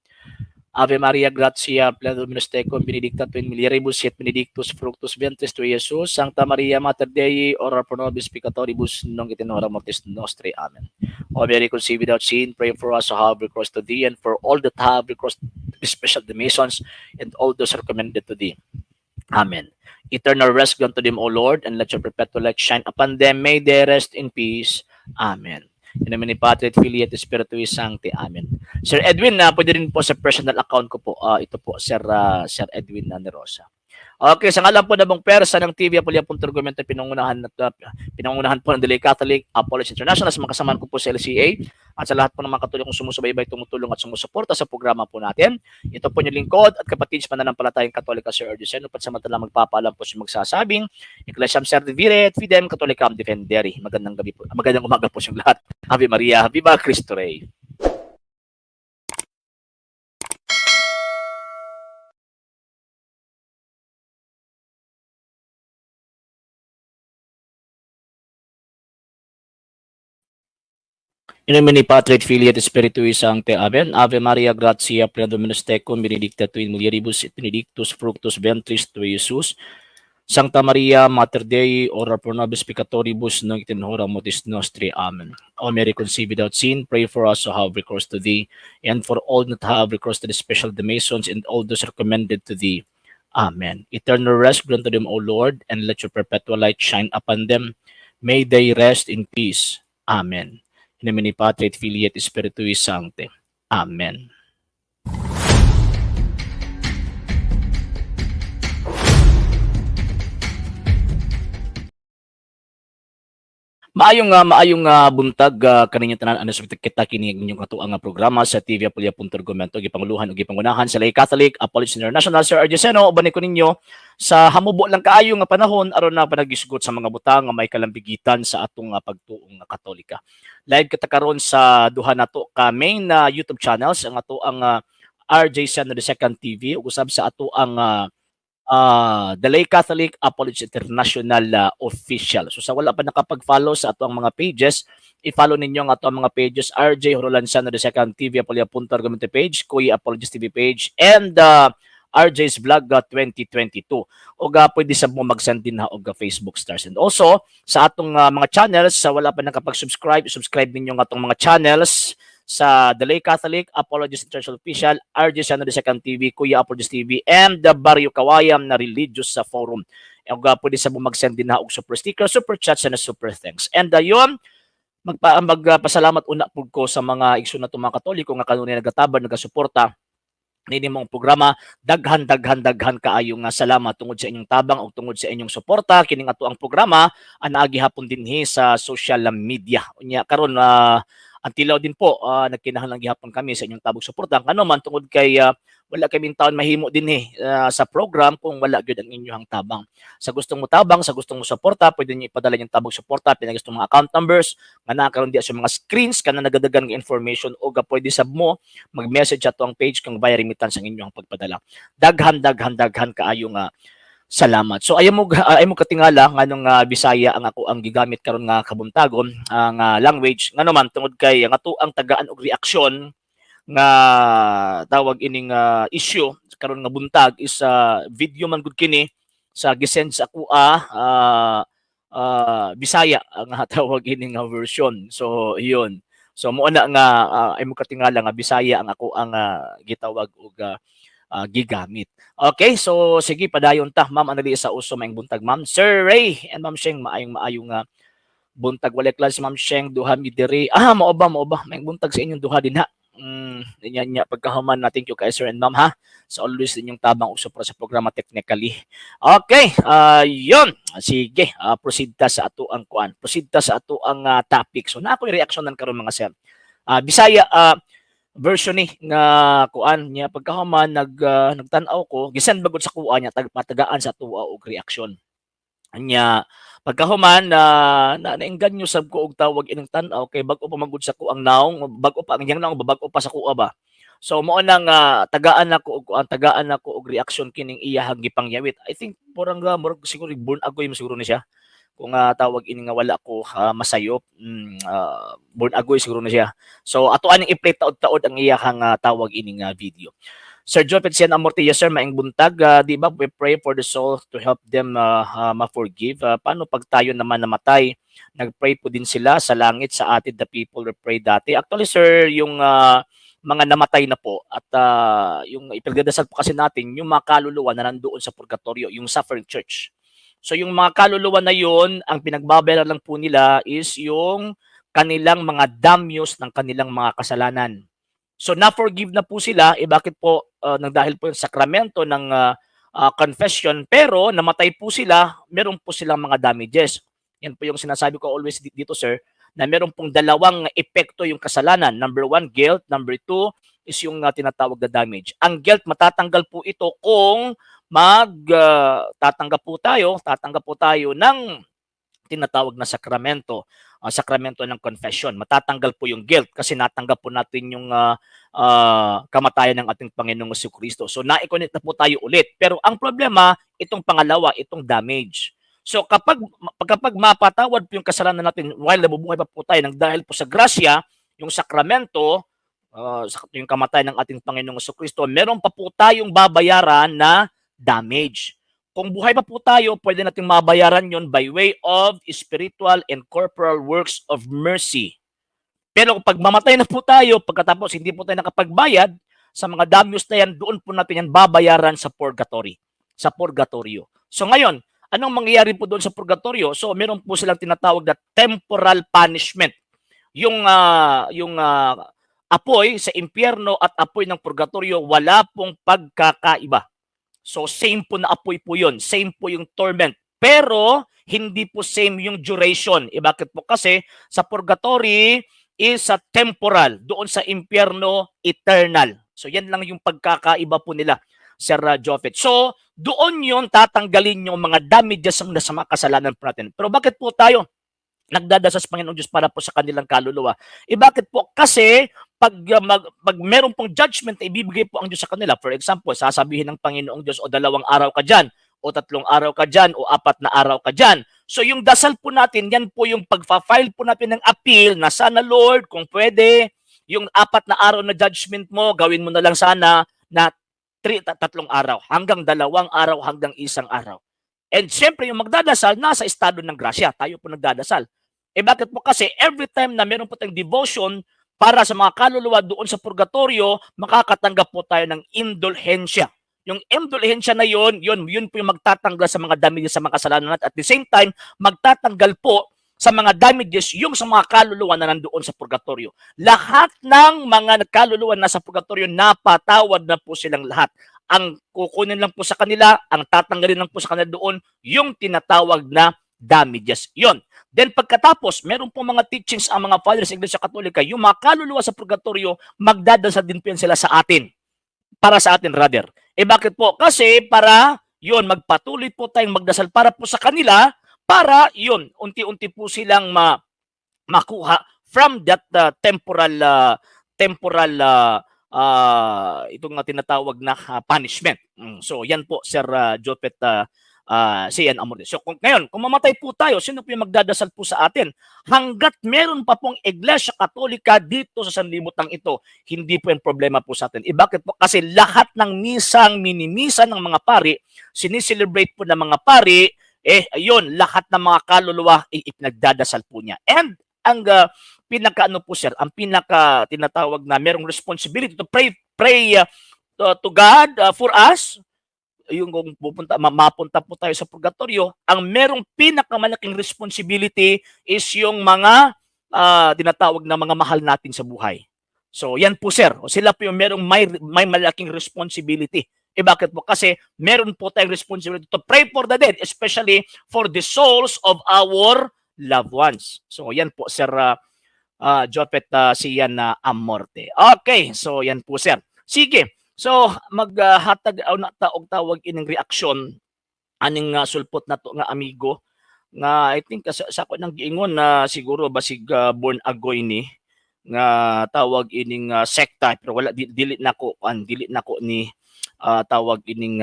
A: Ave Maria, gratia, plena Dominus tecum, benedicta tu in mulieribus et benedictus fructus ventris tui, Iesus. Sancta Maria, Mater Dei, ora pro nobis peccatoribus, nunc et in hora mortis nostri. Amen. O Mary, conceived without sin, pray for us who have recourse to thee, and for all that have recourse to special the Masons, and all those recommended to thee. Amen. Eternal rest grant to them, O Lord, and let your perpetual light shine upon them. May they rest in peace. Amen. In the name ni Patri et Filii et Spiritui Sancti. Amen. Sir Edwin, pwede rin po sa personal account ko po. Ito po, Sir Edwin Nerosa. Okay, sa ngalan po na bang persa ng TV Apulia Punturgumento, pinangunahan po ng Delay Catholic Apollos International, sa mga kasamahan ko po sa LCA, at sa lahat po ng mga katuloy kong sumusubaybay, tumutulong at sumusuporta sa programa po natin. Ito po yung lingkod at kapatid sa Pananampalatayang Katolika, Sir Erduseno, patsamantalang magpapaalam po sa magsasabing, Ecclesiam Servivire et Fidem Catholicam Defendere. Magandang gabi po, magandang umaga po sa lahat. Ave Maria, Viva Cristo Rey. In nomine Patri et Filii et Spiritui Sancti. Amen. Ave Maria, gratia, plena Dominus tecum, benedicta tu in mulieribus et benedictus fructus ventris tui, Iesus. Sancta Maria, Mater Dei, ora pro nobis peccatoribus, nunc et in hora mortis nostri. Amen. O Mary, conceived without sin, pray for us who have recourse to thee, and for all that have recourse to the special the Masons, and all those recommended to thee. Amen. Eternal rest grant to them, O Lord, and let your perpetual light shine upon them. May they rest in peace. Amen. In nomine Patri et Filii et Spiritui Sancti. Amen. Maayong buntag kaninyong tanan ano sa kita kini inyong katuang programa sa TV Apulia Punturgumento gipanguluhan ug gipangunahan sa Lay Catholic Apollos International, Sir Erduseno, uban ko ninyo sa hamubo lang kaayo nga panahon aron na panagisgot sa mga butang nga may kalambigitan sa atong pagtuong Katolika. Live kita karon sa duha nato ka main YouTube channels, ang ato ang RJ Seno II TV ug usab sa ato ang The Lay Catholic Apollos International official. So sa wala pa nakapag-follow sa ato ang mga pages, i-follow ninyo ang ato ang mga pages, RJ Horolanzano II TV Apolia Punturgumento page, Kuya Apologist TV page, and RJ's Vlog 2022. O pwede sa mo mag-send din na og Facebook stars. And also, sa atong mga channels, sa wala pa nakapag-subscribe, subscribe ninyo ang atong mga channels sa The Lay Catholic Apologist International Official, RJ Seno II TV, Kuya Apologist TV, and the Barrio Kawayam na Religious sa Forum. Ang pwede sa mo mag-send din na og super sticker, super chats, and super thanks. And yun, magpasalamat una po ko sa mga igsoon na mga Katoliko nga kanunay nagatabang, nagasuporta nini mong programa. Daghan kaayo nga salamat tungod sa inyong tabang o tungod sa inyong suporta kining ato ang programa anaagi hapon dinhi sa social media. Unya karon ang tilaw din po nagkinahanglan gihapon kami sa inyong tabang suporta kano man tungod kay wala kami taon mahimo dinhi sa program kung wala gyud ang inyong tabang. Sa gustong mo tabang, sa gustong mo suporta, pwede niyo ipadala yung tabang suporta pinag mga account numbers nga nakaroon diya sa mga screens kana nagadagan nga information o pwede sab mo mag-message ato ang page kung bayar remittance ang inyong pagpadala. Daghan kaayo nga salamat. So ayaw mo katingala nganong Bisaya ang ako ang gigamit karon nga kabuntagon ang language ngano man tungod kay ang ato ang tagaan og reaksyon nga tawag ining issue karon nga buntag is video man gud kini sa gisend sa ako Bisaya ang tawag ining version. So iyon. So mo na nga ay mo katingala nga Bisaya ang ako ang gitawag og gigamit. Okay, so sige padayon ta ma'am anali sa uso maing buntag ma'am Sir Ray and ma'am Sheng maayong buntag walay klase ma'am Sheng duha mi diri mao ba maing buntag sa inyong duha dinha. Nya pagkahuman na thank you kay Sir and ma'am ha sa always ninyong tabang og suporta sa programa technically. Okay, yon sige proceed ta sa ato ang proceed ta sa ato ang topic. So na ako'y reaksyonan karon mga sir. Bisaya version ni nga kuan niya pagkahuman nagtan-aw ko gisend bagod sa kuan niya patagaan sa tuwa og reaksyon nya pagkahuman nainggan nyo sab ko og tawag ining tan-aw kay bag-o pa magud sa kuang naong bag-o pa ang yang naong bag-o pa sa kuha ba so mao nang tagaan nako og reaksyon kining iyahang gipangyawit. I think murag siguro born agoy siguro ni siya kung tawag ini nga wala ko masayop born agoy siguro na siya. So ato aning i-play taod-taod ang iyahang tawag ini nga video. Sir Jopet Sian Amorte, yes sir, maing buntag. Di ba we pray for the soul to help them ma-forgive. Paano pag tayo naman namatay? Nag-pray po din sila sa langit sa atin, the people who pray dati. Actually sir, yung mga namatay na po at yung ipagdadasal po kasi natin, yung mga kaluluwa na nandoon sa purgatorio, yung suffering church. So yung mga kaluluwa na yun, ang pinagbabayaran lang po nila is yung kanilang mga damyos ng kanilang mga kasalanan. So na-forgive na po sila, bakit po nang dahil po yung sakramento ng confession, pero namatay po sila, meron po silang mga damages. Yan po yung sinasabi ko always dito sir, na meron pong dalawang epekto yung kasalanan. Number one, guilt. Number two is yung tinatawag na damage. Ang guilt, matatanggal po ito kung tatanggap po tayo ng tinatawag na sakramento, sakramento ng confession. Matatanggal po yung guilt kasi natanggap po natin yung kamatayan ng ating Panginoong Jesucristo. So na-connect na po tayo ulit. Pero ang problema, itong pangalawa, itong damage. So kapag mapatawad po yung kasalanan natin while nabubuhay pa po tayo nang dahil po sa grasya, yung sakramento, yung kamatayan ng ating Panginoong Jesucristo, meron pa po tayong babayaran na damage. Kung buhay pa po tayo, pwede nating mabayaran yon by way of spiritual and corporal works of mercy. Pero pag mamatay na po tayo, pagkatapos hindi po tayo nakapagbayad sa mga damyos na yan, doon po natin yan babayaran sa purgatory, sa purgatorio. So ngayon, anong mangyayari po doon sa purgatorio? So meron po silang tinatawag na temporal punishment. Yung apoy sa impyerno at apoy ng purgatorio, wala pong pagkakaiba. So same po na apoy po yun. Same po yung torment. Pero hindi po same yung duration. Bakit po? Kasi sa purgatory is a temporal. Doon sa impyerno, eternal. So yan lang yung pagkakaiba po nila, Sir Jofet. So doon yun tatanggalin yung mga damages ng nasa mga kasalanan po natin. Pero bakit po tayo nagdadasal sa Panginoong Diyos para po sa kanilang kaluluwa? Bakit po? Kasi pag meron pong judgment na ibibigay po ang Diyos sa kanila, for example, sasabihin ng Panginoong Diyos, o 2 araw ka dyan, o 3 araw ka dyan, o 4 na araw ka dyan. So yung dasal po natin, yan po yung pagfa-file po natin ng appeal na sana Lord, kung pwede, yung 4 na araw na judgment mo, gawin mo na lang sana na 3 araw, hanggang 2 araw, hanggang 1 araw. And siyempre yung magdadasal, nasa estado ng grasya. Tayo po nagdadasal. Bakit po? Kasi every time na meron po tayong devotion para sa mga kaluluwa doon sa purgatorio, makakatanggap po tayo ng indulhensya. Yung indulhensya na yun po yung magtatanggal sa mga damages sa mga kasalanan natin. At the same time, magtatanggal po sa mga damages yung sa mga kaluluwa na nandoon sa purgatorio. Lahat ng mga kaluluwa na sa purgatorio, napatawad na po silang lahat. Ang kukunin lang po sa kanila, ang tatanggalin lang po sa kanila doon, yung tinatawag na damages. Yon. Then pagkatapos, meron po mga teachings ang mga fathers sa Iglesia Katolika, yung mga kaluluwa sa purgatorio, magdadasal din po yan sila sa atin. Para sa atin, rather. Bakit po? Kasi para, yon, magpatuloy po tayong magdasal para po sa kanila, para, yon, unti-unti po silang makuha from that temporal itong tinatawag na punishment. So, yan po, Sir Jopet Sian Amorte. So kung mamatay po tayo, sino po yung magdadasal po sa atin? Hanggat meron pa pong Iglesia Katolika dito sa sanlibutan ito, hindi po yung problema po sa atin. Bakit po? Kasi lahat ng misang minimisa ng mga pari, sinicelebrate po ng mga pari, ayun, lahat ng mga kaluluwa, ipinagdadasal po niya. And ang pinaka-ano po sir, ang pinaka tinatawag na merong responsibility to pray to God for us, yung kung mapunta po tayo sa purgatorio, ang merong pinakamalaking responsibility is yung mga tinatawag na mga mahal natin sa buhay. So yan po sir, sila po yung merong may malaking responsibility. Bakit po? Kasi meron po tayong responsibility to pray for the dead, especially for the souls of our loved ones. So yan po sir Jopet Sian Amorte. Okay, so yan po sir. Sige. So, maghatag na tawag ining reaksyon aning sulpot na to nga amigo nga I think sa ko nang giingon na siguro basig born agoy ni nga tawag ining sekta pero wala dili na ko ni tawag ining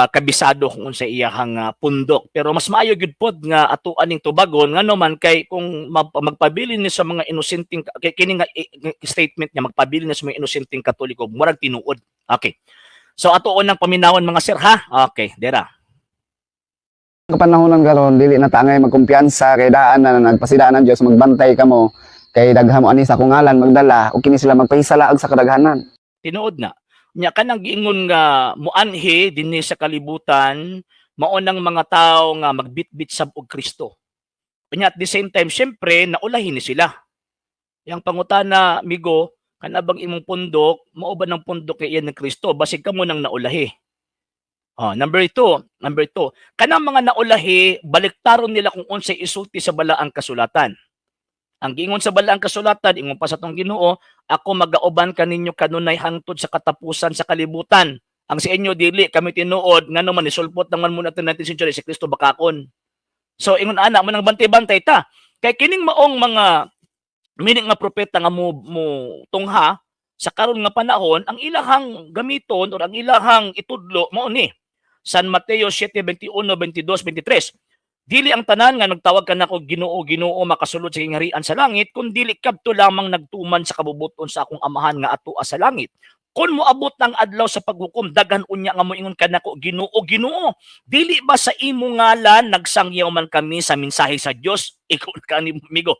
A: kabisado kung sa iyahang pundok. Pero mas maayo gyud pod nga atuan ning tubagon ngano man kay kung magpabilin ni sa mga inosenteng kini nga statement niya magpabilin ni sa mga inosenteng Katoliko murag tinuod. Okay. So atuon ng paminawan mga sir ha. Okay, dera.
B: Kapanahonan karon dili na tangay magkumpiyansa kay daan na nagpasidaan ang Dios magbantay kamo kay dagham ani sa akong ngalan magdala ug kini sila magpahisalaag sa kadaghanan.
A: Tinuod na. Nya kanang giingon nga muanhi dinhi sa kalibutan mao nang mga tawo nga magbitbit sab og Kristo. Kanya at the same time syempre naulahin ni sila. Yang pangutana migo kanabang imong pundok mao ba ng pundok kay iyan ng Kristo basig kamo nang naulahi. Number two, kanang mga naulahi baliktaron nila kung unsay isulti sa balaang kasulatan. Ang giingon sa balaang kasulatan, ingon pa sa tong Ginoo, ako magauban kaninyo kanunay hangtod sa katapusan sa kalibutan. Ang sa inyo dili kami tinuod ngano man isulpot naman muna 19th century si Kristo bakakon. So ingon ana mo nang bantay-bantay ta. Kay kining maong mga meaning nga propeta nga mo tungha sa karon nga panahon, ang ilahang gamiton or ang ilahang itudlo mao ni San Mateo 7:21, 22, 23. Dili ang tanan nga nagtawag kanako Ginoo Ginoo makasulod sa kingharian sa langit kun dili kadto lamang nagtuman sa kabubuton sa akong amahan nga atua sa langit. Kun moabot ng adlaw sa paghukom daghan unya nga moingon kanako Ginoo Ginoo dili ba sa imo ngalan nagsangyaw man kami sa mensahe sa Dios? Igo na kaani migo.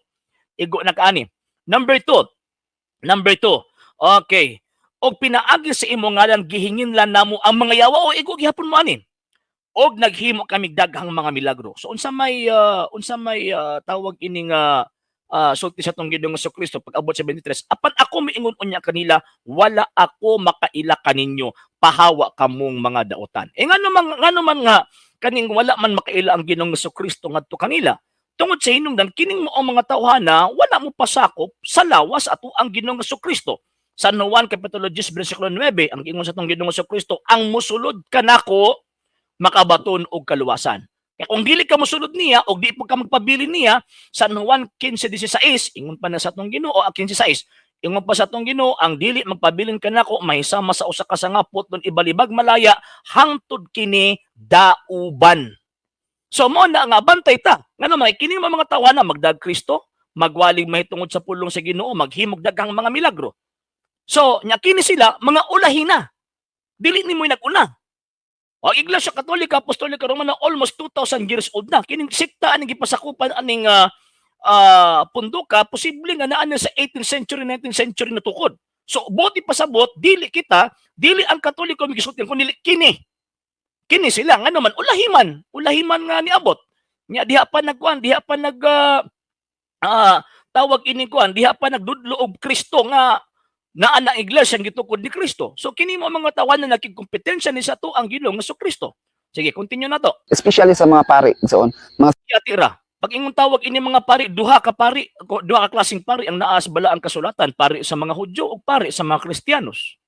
A: Igo na kaani. Number two. Okay. Og pinaagi sa imo ngalan gihingin lang namo ang mga yawa o igo gihapon mo ani. Og naghimo kami daghang mga milagro. So unsa may tawag ining sulti sa tong Ginoong Jesucristo pag abot sa 23. Apan ako miingon unya kanila, wala ako makaila kaninyo, pahawa kamong mga daotan. Ngano man nga kaning wala man makaila ang Ginoong Jesucristo ngadto kanila. Tungod sa hinungdan kining mao mga tawhana wala mo pasakop sa lawas ato ang Ginoong Jesucristo. Sa Juan Kapitulo 10 bersikulo 9, ang ingon sa tong Ginoong Jesucristo, ang musulod kanako makabaton og kaluwasan. Kaya kung dili ka mosulod niya o di po ka magpabilin niya, sa Juan 15:16, ingon pa na sa tong Ginoo 15:16, ingon pa sa tong Ginoo, ang dili magpabilin kanako mahisama sa usa ka sangapot don ibalibag malaya hangtod kini dauban. So mo na nga bantay ta. Ngano may kini mga tawana magdag Kristo, magwalig mahitungod sa pulong sa Ginoo, maghimog daghang mga milagro. So nya kini sila mga ulahina. Dili nimo nag-una. O Iglesia Katolika, Apostolika Romana almost 2,000 years old na. Kining sikta aning gipasakupan aning punduka, posible nga naa sa 18th century, 19th century na tukod. So boti pasabot, dili ang Katoliko migisulti kundi kini. Kini sila nga naman ulahiman nga niabot. Nya diha pa tawag ini kuan, diha pa nagdudlo og Kristo nga naa ang iglesia ang gitukod ni Kristo. So kini mo mga tawan na nakikompetensya ni sa to ang Ginoong Jesucristo. Sige, continue na to.
B: Especially sa mga pari soon. Mga
A: tira. Pag ingon tawag ini mga pari, duha ka klaseng pari ang naa sa balaang kasulatan, pari sa mga Hudyo ug pari sa mga Kristiyanos.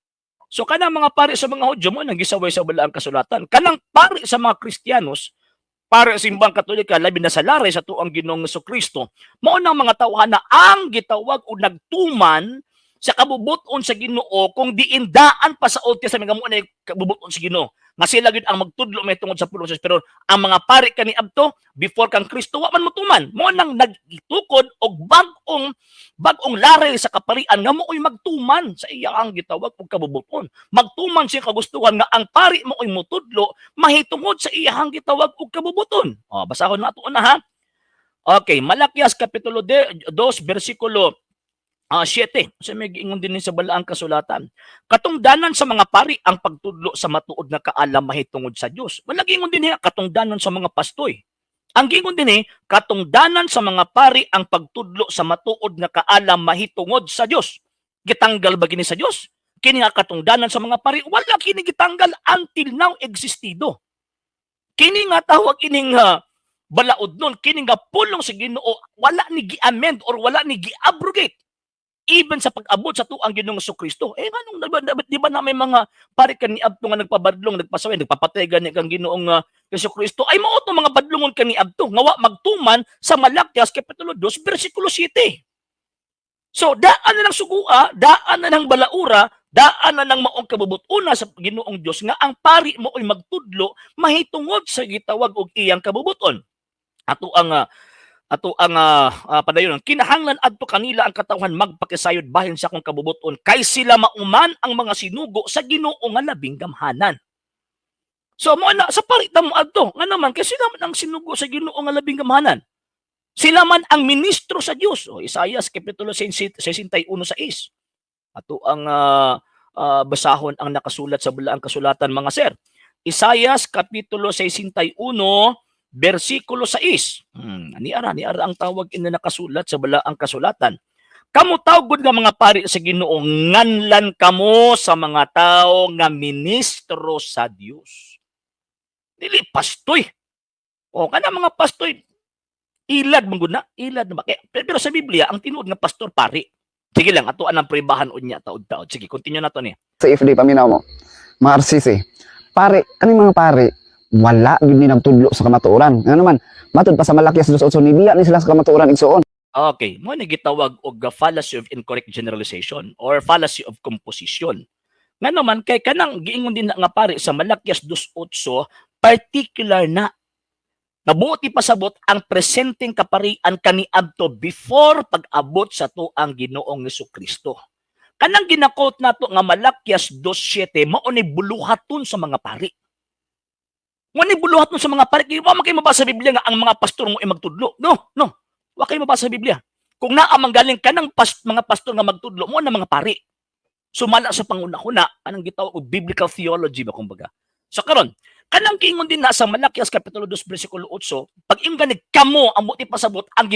A: So kanang mga pari sa mga Hudyo mo nang gisaway sa balaang kasulatan. Kanang pari sa mga Kristiyanos, pari sa simbang Katolika labi na sa laray sa tuang Ginoong Jesucristo, mao nang mga tawhana ang gitawag o nagtuman sa kabubuton sa Ginoo kung diindaan pa sa Old Testament mo na kabubuton sa Ginoo. Nga sila gid ang magtudlo may tungod sa pulong sa pero ang mga pari kani abto before kang Kristo wa man mutuman. Mo nang nagtukod og bagong laray sa kaparian nga mooy magtuman sa iyang gitawag og kabubuton. Magtuman siya kagustuhan nga ang pari mooy mutudlo mahitungod sa iyang gitawag og kabubuton. Basahon nato na ha. Okay, Malakias Kapitulo 2 bersikulo 7. So may giingon din sa balaang kasulatan. Katungdanan sa mga pari ang pagtudlo sa matuod nga kaalam mahitungod sa Dios. Wala giingon din katungdanan sa mga pastoy. Ang giingon din katungdanan sa mga pari ang pagtudlo sa matuod nga kaalam mahitungod sa Dios. Gitanggal ba gini sa Dios? Kini nga katungdanan sa mga pari wala kini gitanggal until now existido. Kini nga tawag ining balaod nun, kini nga pulong sa Ginoo wala ni gi-amend or wala ni gi-abrogate. Even sa pag-abot sa tuang Ginoong Jesucristo, di ba na may mga pari kaniadto nga nagpabadlong, nagpasaway, nagpapatay gani kang Ginoong Jesucristo, ay mao to mga badlongon kaniadto, nga wa magtuman sa Malakias Kapitulo 2, bersikulo 7. So, daan na ng sugua, daan na ng balaura, Daan na ng maong kabubot-una sa Ginoong Dios nga ang pari mo ay magtudlo mahitungod sa gitawag og iyang kabubuton. Ato ang padayon kinahanglan adto kanila ang katawhan magpakisayod bahin sa akong kabubuton kay sila mauman ang mga sinugo sa Ginoo nga labing gamhanan. So mo na sa parit mo adto nga naman kay sila man ang sinugo sa Ginoo nga labing gamhanan. Sila man ang ministro sa Dios. O Isaias kapitulo 61:6. Ato ang basahon ang nakasulat sa bulaang kasulatan mga sir. Isaias kapitulo 61 versikulo 6. Ni ara ang tawag ina nakasulat sa balaang kasulatan. Kamo tawgod nga mga pari sa Ginoo, nganlan kamo sa mga tao nga ministro sa Dios. Dili pastoy. O kana mga pastoy ilad man gud na, ilad na ba? Pero sa Biblia ang tinuod nga pastor pari. Sige lang, ato anang pribahan unya taod-taod. Sige, continue na to ni.
B: Sa FD paminaw mo, mga RCC, pare, kaning mga pare, wala gid ni nagtudlo sa kamatuoran. Nga naman, matud pa sa Malakias 2:8 ni biya ni sila sa kamatuoran igsuon.
A: Okay, mo ni gitawag og fallacy of incorrect generalization or fallacy of composition. Nga naman kay kanang giingon din na nga pare sa Malakias 2:8, particular na nabuti pasabot ang presenteng kaparian kaniadto before pag-abot sa tuang Ginoong Jesucristo. Kanang ginakot nato nga Malakias 2:7 mao ni buluhaton sa mga pari. Mao ni buluhaton sa mga pari. Wa man kay mabasa sa Biblia nga ang mga pastor mo ay magtudlo. No. Wa kay mabasa sa Biblia. Kung naa manggaling kanang mga pastor nga magtudlo mo na mga pari. Sumala sa panguna-una anang gitawag og biblical theology ba kumbaga. So karon, kanang kiingon din na sa Malakias kapitulo 2 bersikulo 8, pag ingani kamo ang buti pasabot ang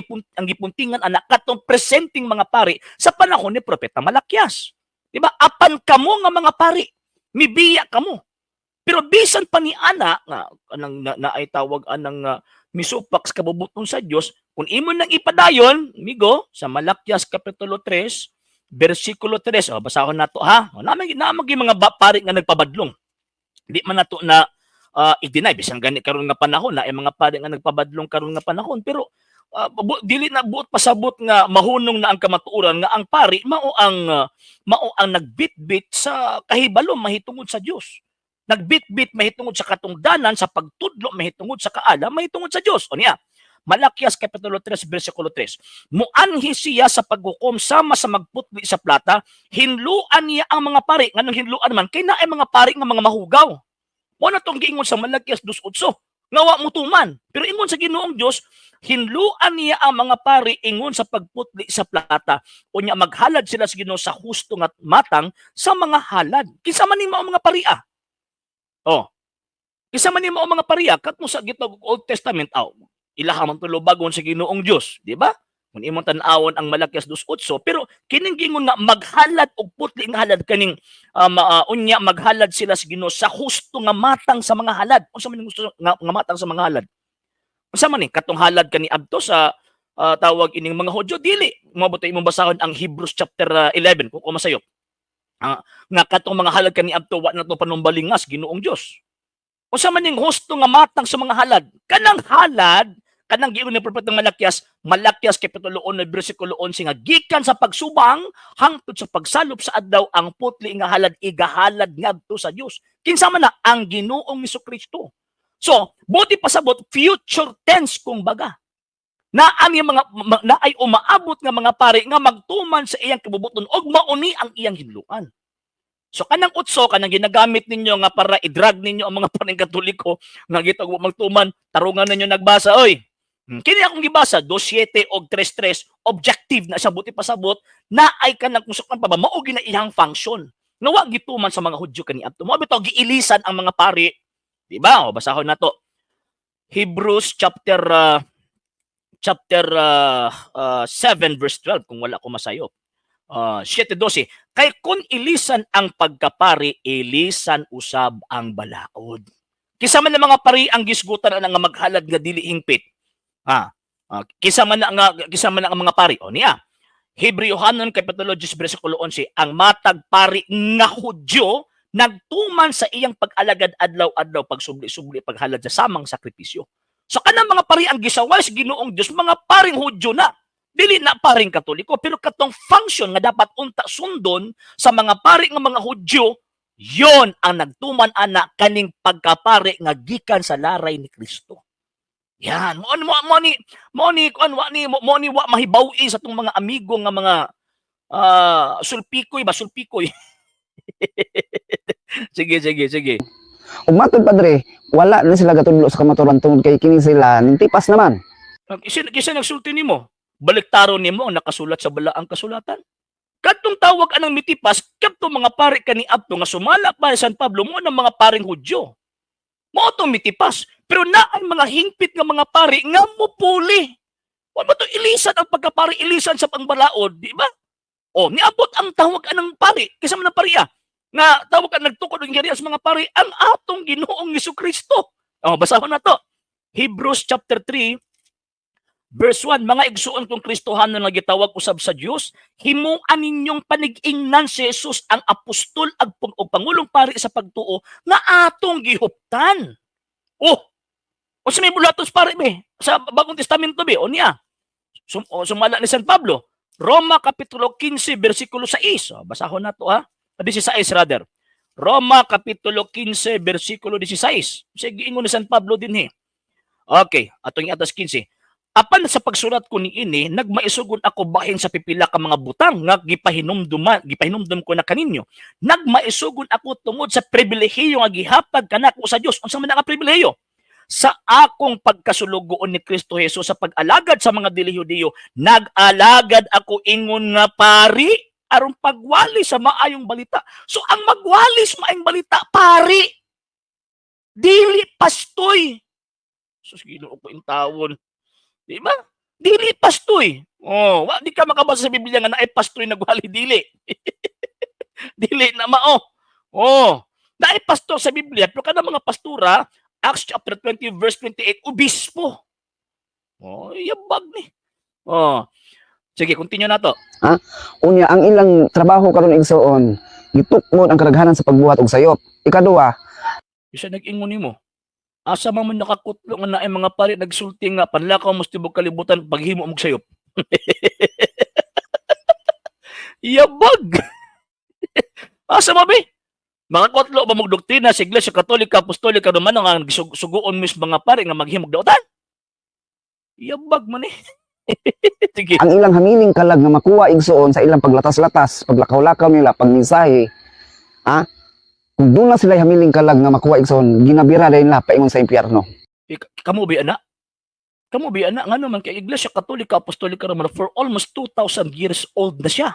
A: gipuntingan anak katong presenting mga pari sa panahon ni propeta Malakias. Di ba? Apan kamo nga mga pari, mibiya kamo. Pero bisan pa ni ana nga anang na ay tawag anang misupak sa kabubuton sa Dios, kung imo nang ipadayon, migo, sa Malakias kapitulo 3 bersikulo 3, basahon nato ha. Namang mga pari nga nagpabadlong. Di man nato na i-deny bisan gani karon nga panahon na ay mga pari nga nagpabadlong karon nga panahon, pero dili na buot pasabot nga mahunong na ang kamatuoran nga ang pari mao ang nagbitbit sa kahibalo mahitungod sa Dios. Nagbitbit mahitungod sa katungdanan, sa pagtudlo mahitungod sa kaala, mahitungod sa Dios. O niya, Malakias kapitulo 3 bersikulo 3. Muanhi siya sa paghukom sama sa magputli sa plata, hinluan niya ang mga pari. Nganong hinluan man kay naay mga pari nga mga mahugaw. Mo na tong giingon sa Malakias 2:8. Ngawa mo tuman. Pero ingon sa Ginoong Dios, hinluan niya ang mga pari ingon sa pagputli sa plata. Unya maghalad sila sa Ginoo sa husto nga matang sa mga halad. Kinsa man nimo ang mga paria? Oh. Kinsa man nimo ang mga paria katmo sa gitawag Old Testament ilaha man tulo bagon sa Ginoong Dios, di ba? Kung imong tan-awon ang Malakias 2:8, pero kining gingon nga maghalad og putli nga halad kaning unya maghalad sila sa Ginoo sa husto nga matang sa mga halad. Unsa man gusto nga matang sa mga halad? Unsa man ni katong halad kani adto sa tawag ining mga Hudyo dili. Mabuti imong basahon ang Hebrews chapter 11 kung masayop. Nga katong mga halad kani adto wa na to panumbalingas Ginoong Dios. Unsa man ning husto nga matang sa mga halad? Kanang halad kanang giingon ni propeta Malakias kapitulo 1 bersikulo 11 nga gikan sa pagsubang hangtod sa pagsalop sa adlaw ang putli nga halad igahalad ngadto sa Dios. Kinsa man na ang Ginoong Jesucristo. So, buti pasabot future tense kumbaga. Na ang mga na ay umaabot nga mga pari nga magtuman sa iyang kabubuton og mauni ang iyang hinluan. So kanang utso kanang ginagamit ninyo nga para i-drag ninyo ang mga paring Katoliko nga gitawag magtuman tarungan ninyo nagbasa oy. Kini akong gibasa 2:7 og 3:3 objective na siya buti pasabot na ay kanang kusok pa ba mao gina iyang function. Nawa gituman sa mga Hudyo kaniadto. Mao bitaw giilisan ang mga pari. Di ba? O basahon nato. Hebrews chapter 7 verse 12 kung wala ko masayop. 7:12. Kay kung ilisan ang pagkapari, ilisan usab ang balaod. Kisa man ang mga pari ang gisgutan nga maghalad nga dili hingpit. Kisa man ang mga pari. O niya. Hebrewhanon kapitulo 10 bersikulo 11, ang matag pari nga Hudyo nagtuman sa iyang pag-alagad adlaw-adlaw pagsubli-subli paghalad sa samang sakripisyo. So kanang mga pari ang gisaway sa Ginoong Dios, mga paring Hudyo na. Dili na paring Katoliko, pero katong function nga dapat unta sundon sa mga pari nga mga Hudyo, yon ang nagtuman ana kaning pagkapari nga gikan sa laray ni Kristo. Yan, mo ni wa mahibawi sa tong mga amigo nga mga sulpikoy. Sige.
B: Ug matud padre, wala na sila gatudlo sa kamatuoran tungod kay kini sila nintipas naman.
A: Kisa nagsulti nimo, baliktaron nimo ang nakasulat sa balaang kasulatan. Kadtong tawag anang mitipas, kadtong mga pari kani adto nga sumala pa sa San Pablo mo ng mga paring Hudyo. Mo to mitipas, pero naay mga hingpit nga mga pari nga mupuli. Wa ba to ilisan ang pagkapari ilisan sa pangbalaod, di ba? O niabot ang tawag anang pari, kisa man ang pariya. Nga tawag ka nagtukod ng hiyari sa mga pari ang atong Ginoong Jesucristo. O basahon na to. Hebrews chapter 3 Verse 1, mga igsuon kong Kristohanon nga gitawag usab sa Dios, himuan ninyong panig-ingnan si Jesus ang apostol ug pangulong pari sa pagtuo nga atong gihuptan. O sa may bulatos pare be, sa Bagong Testamento be, o niya. Sumala ni San Pablo, Roma kapitulo 15 bersikulo 6. Basahon na to 16 rather. Roma kapitulo 15 bersikulo 16. Sige ingon ni San Pablo din Okay, atong atas 15. Apan sa pagsulat ko ni ini, nagmaisugon ako bahin sa pipila ka mga butang nga gipahinumdum ko na kaninyo. Nagmaisugon ako tungod sa pribilehiyo nga gihatag kanako sa Dios. Unsa man nga pribilehiyo? Sa akong pagkasulugoon ni Kristo Jesus sa pag-alagad sa mga dili-Hudiyo, nag-alagad ako ingon nga pari aron pagwali sa maayong balita. So ang magwalis maayong balita, pari. Dili pastoy. Sus Ginoo ko intawon. Di ba? Dili pastoy. Di ka makabasa sa Biblia nga naay pastoy nagwali dili. Dili na mao. Naay pastor sa Biblia, pero kada mga pastora, Acts chapter 20 verse 28, obispo. Yabag ni. Sige, continue na to.
B: Unya ang ilang trabaho karon igsoon, gitukmod ang kadaghanan sa pagbuhat og sayop. Ikaduha,
A: Isa nag-ingon nimo. Asa man nakakutlo nga naay mga pari nagsulti nga panlakaw mo tibok kalibutan paghimo og sayop. Yabag. Asa mabi? Mga kutlo ba mong doktrina sa Iglesia Katolika, Apostolika naman nga suguon mis mga pari nga maghimog daotan. Yabag man Sige.
B: ang ilang hamiling kalag nga makuha igsoon sa ilang paglatas-latas, paglakaw-lakaw nila, pagmensahe, kung doon na sila hamiling kalag nga makuha igsoon, ginabira dahil na paingon sa impyerno.
A: Kamu bi ana? Nga naman kay Iglesia Katolika, Apostolika naman for almost 2,000 years old na siya.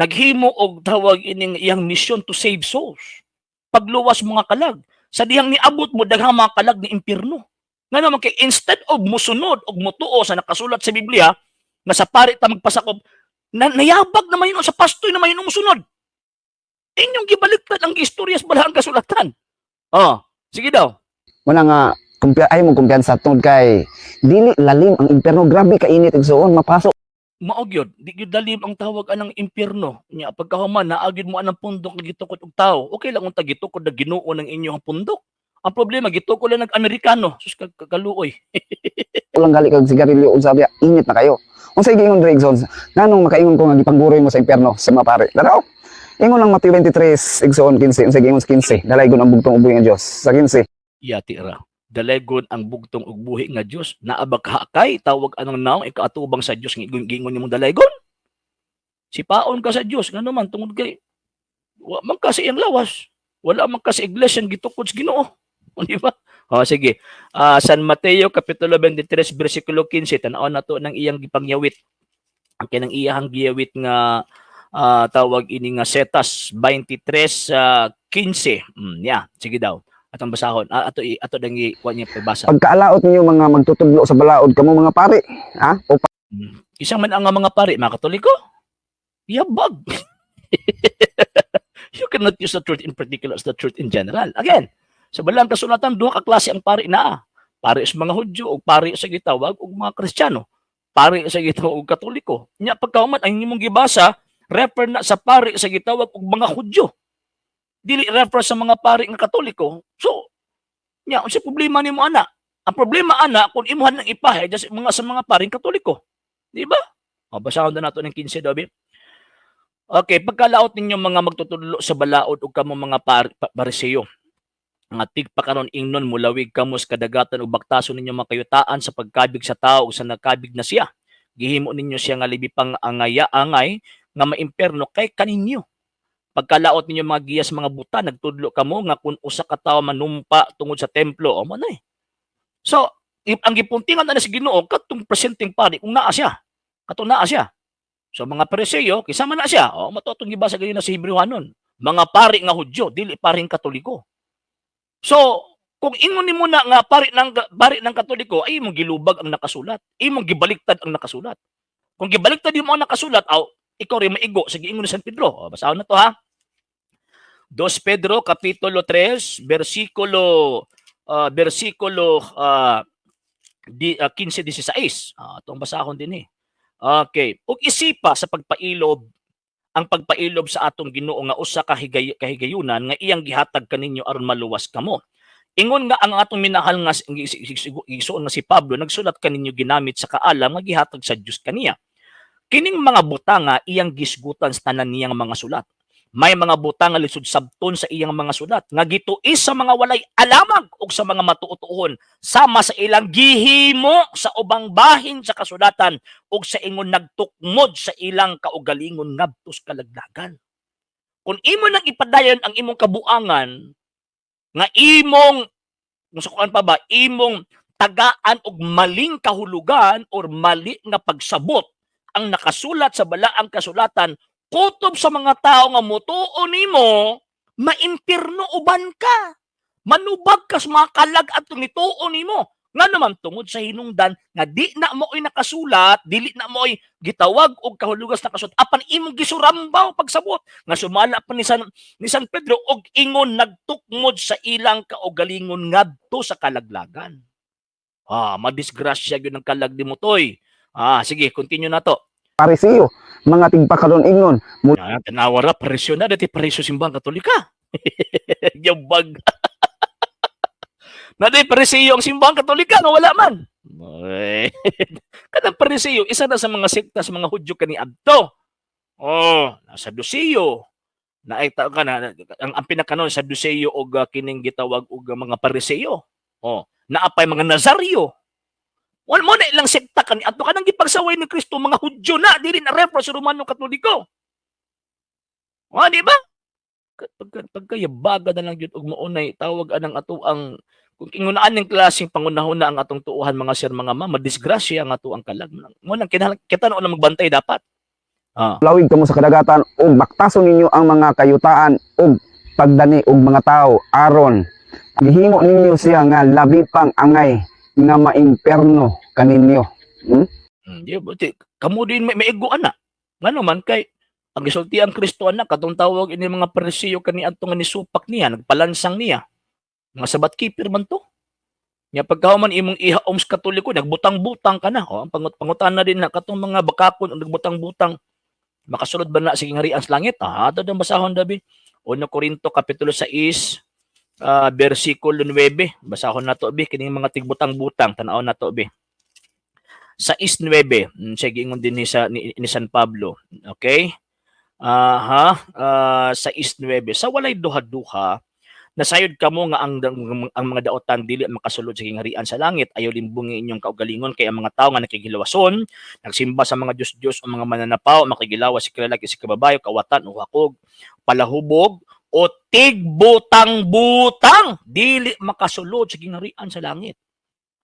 A: Naghimo og tawag ining iyang mission to save souls. Pagluwas mga kalag. Sa dihang niabot mo daghang mga kalag ni impyerno. Nga naman kay instead of musunod og mutuo sa nakasulat sa Biblia nga sa pari ta magpasakop, nayabag naman yun sa pastoy naman yun musunod. Inyong gibaliktad ang istorya sa balahang kasulatan. Sige daw.
B: Wala nga, ay mong kumpiyansa tungod kay dili lalim ang impyerno, grabe kainit igsoon, mapasok.
A: Maog yun, di gyud dalim ang tawag anang impyerno. Nya pagkahuman naagid mo anang pundok nga gitukod og tao. Okay lang unta gitukod na Ginoo ng inyong pundok. Ang problema gitukod lang nag-Amerikano. Sus kagaluoy.
B: Ulang gali kag sigarilyo ug sabi, init na kayo. Unsay giingon Drexon? Nganong makaingon ko nga gipangguroy mo sa impyerno sa mga pare? Daraw. Ingon lang Mateo 23 igsoon 15, unsay giingon sa 15? Dalaygon ang bugtong ubuhi nga Dios. Sa 15.
A: Yati ra. Dalaygon ang bugtong ug buhi nga Dios. Naabag hakay tawag anong naong ikaatubang sa Dios gingon nimong dalaygon. Sipaon ka sa Dios ngano man tungod kay wa man kasi iyang lawas. Wala man kasi iglesia gitukod sa Ginoo. Di ba? Sige. San Mateo kapitulo 23 bersikulo 15 tan-aw na to ng iyang gipangyawit. Ang kanang iyang giyawit nga tawag ini nga setas 23 15. Sige daw. Atong basahon. Ato dang kuan niya pagbasa.
B: Pagkaalaot niyo mga magtutudlo sa balaod kamo mga pare,
A: Isang man ang mga pari, mga Katoliko. Yabag. You cannot use the truth in particular as the truth in general. Again, sa balang kasulatan, duha ka klase ang pari na. Pari sa mga Hudyo o pari sa gitawag o mga Kristiyano. Pari sa gitawag o Katoliko. Nya pagkauman ang imong gibasa, refer na sa pari sa gitawag o mga Hudyo. Dili refer sa mga pari nga Katoliko. So, nya unsa problema nimo ana? Ang problema ana kung imuhan ng ipahe sa mga paring Katoliko. Di ba? O, basahon na nato ng 15 Dobi. Okay, pagkalaot ninyo mga magtutudlo sa balaod ug kamo mga Pariseo, nga tigpa karon ingnon mulawig kamo sa kadagatan ug baktason ninyo makayutaan sa pagkabig sa tao ug sa nagkabig na siya. Gihimo ninyo siya nga libi pang angay nga maimperno kay kaninyo. Pagkalaot ninyo mga giyas mga buta, nagtudlo kamo nga kung usa ka tawo manumpa tungod sa templo, o man eh. So, ang gipuntingan na sa Ginoo katong presenting pari kung naa siya. Katong naa siya. So mga Pariseo, kisama na siya. O matutong gibasa ganina sa Hebrewhanon. Mga pari nga Hudyo, dili paring Katoliko. So, kung ingon nimo na nga pari ng Katoliko, ay imong gilubag ang nakasulat. Imong gibaliktad ang nakasulat. Kung gibaliktad mo ang nakasulat, ikaw rin maigo sa giingon ni San Pedro. O, basahon na to ha. 2 Pedro kapitulo 3 versikulo 15-16. Itong basahon din eh. Okay. Ug isipa sa pagpailob ang pagpailob sa atong Ginoo nga usa ka kahigayunan nga iyang gihatag kaninyo aron maluwas kamo. Ingon nga ang atong minahal nga igsuon nga si Pablo nagsulat kaninyo ginamit sa kaalam nga gihatag sa Dios kaniya. Kining mga butang nga iyang gisgutan sa tanan niyang mga sulat. May mga butang nga lisod sabton sa iyang mga sulat nga gituis sa mga walay alamag ug sa mga matuotuhon sama sa ilang gihimo sa ubang bahin sa kasulatan ug sa ingon nagtukmod sa ilang kaugalingon ngadto sa kalaglagan. Kung imo nang ipadayon ang imong kabuangan nga imong musukuan pa ba imong tagaan og maling kahulugan or mali nga pagsabot ang nakasulat sa balaang kasulatan kutob sa mga tao nga mutuo nimo, maimpirno uban ka. Manubag ka sa mga kalag at nituo nimo. Nga naman tungod sa hinungdan nga di na mo ay nakasulat, dili na mo ay gitawag og kahulugas na kasulat, apan imong gisurambaw pagsabot. Nga sumala pa ni San Pedro og ingon nagtukmod sa ilang kaugalingon ngadto sa kalaglagan. Madisgrasya gyud ang kalag di mo toy. Sige, continue na to.
B: Pariseo, mga tigpakaron ingnon.
A: Tanawara, parisyo na, dati parisyo simbang Katolika. Yung bag. Dati parisyo ang simbang Katolika, no, wala man. Kanang parisyo, isa na sa mga sekta sa mga Hudyo kani adto. Nasa Dusiyo. Naita ka na, ang pinakanon sa Dusiyo o kining gitawag og mga parisyo. Naapay mga Nazaryo. Wala mo na ilang sekta kani ato kanang gipagsaway ni Kristo mga Hudyo na dili na refer sa Romano Katoliko. Di ba? Pagkayabaga na lang yun og maunay tawag anang ato ang kung ingunaan ng klaseng pangunahon na ang atong tuuhan mga sir mga mama, madisgrasya ang ato ang kalag. Mo nang kita na magbantay dapat.
B: Lawig kamo sa kadagatan ug baktason ninyo ang mga kayutaan ug pagdani og mga tao aron gihimo ninyo siya nga labi pang angay nga maimperno kaninyo.
A: Kamu din may iguan na. Nga naman kay ang gisulti ang Kristo anak katong tawag ini mga Pariseo kani adto nga nisupak niya, nagpalansang niya. Mga sabat keeper man to. Nya pagkahuman imong ihaom sa Katoliko nagbutang-butang ka na. Ang pangutan na din na katong mga bakakon nagbutang-butang. Makasulod ba na sige harian sa langit? Ato ang basahon Dabi. 1 Corinto kapitulo 6 versikulo 9. Basahon na to bi kining mga tigbutang-butang tan-aw na to bi. 6:9. Sige ingon din ni San Pablo. Okay? 6:9. Sa walay duha-duha nasayod kamo nga ang mga daotan dili makasulod sa harian sa langit ayaw limbungi inyong kaugalingon kay ang mga tawo nga nakigilawason nagsimba sa mga Diyos o mga mananapaw makigilawas si lalaki si kababayo kawatan o hakog palahubog o tigbutang-butang dili makasulod sa gingharian sa langit.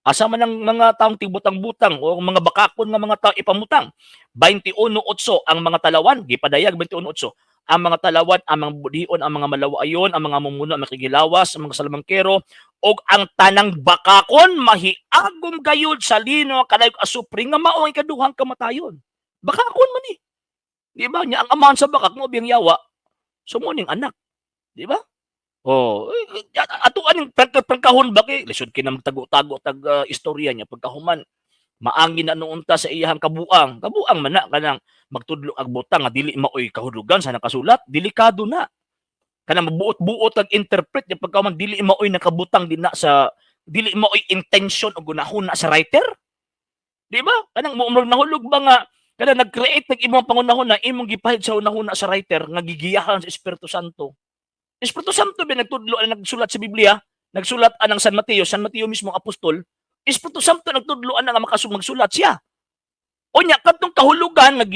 A: Asa man ang mga taong tigbutang-butang o mga bakakon nga mga tao ipamutang. 21:8 ang mga talawan, gipadayag 21:8. Ang mga talawan, ang mga budion, ang mga malawayon, ang mga mumuno, ang makigilawas, ang mga salamangkero, o ang tanang bakakon, mahiagom gayud sa lino, kanayog asupring nga maong ikaduhang kamatayon. Bakakon man eh. Di ba? Ang amahan sa bakak mo, biyang yawa, sumuning anak. Di ba? Ato aning pagkahon ba kay lisod kina magtago-tago istorya niya pagkahuman maangin na noon ta sa iyang kabuang man na kanang magtudlo ag butang nga dili maoy kahulugan sa nakasulat delikado na kanang mabuot-buot ag interpret niya pagkahuman dili maoy nakabutang din na sa dili maoy intention o gunahon na sa writer di ba kanang mo nahulog ba nga Kada nag-create nag-imong pangunahon na imong gipahid sa unahuna sa writer nga gigiyahan sa Espiritu Santo. Espiritu Santo ba nagtudlo nagsulat sa Biblia, nagsulat anang San Mateo mismo ang apostol. Espiritu Santo nagtudlo nga magsulat siya. Unya kadtong kahulugan nga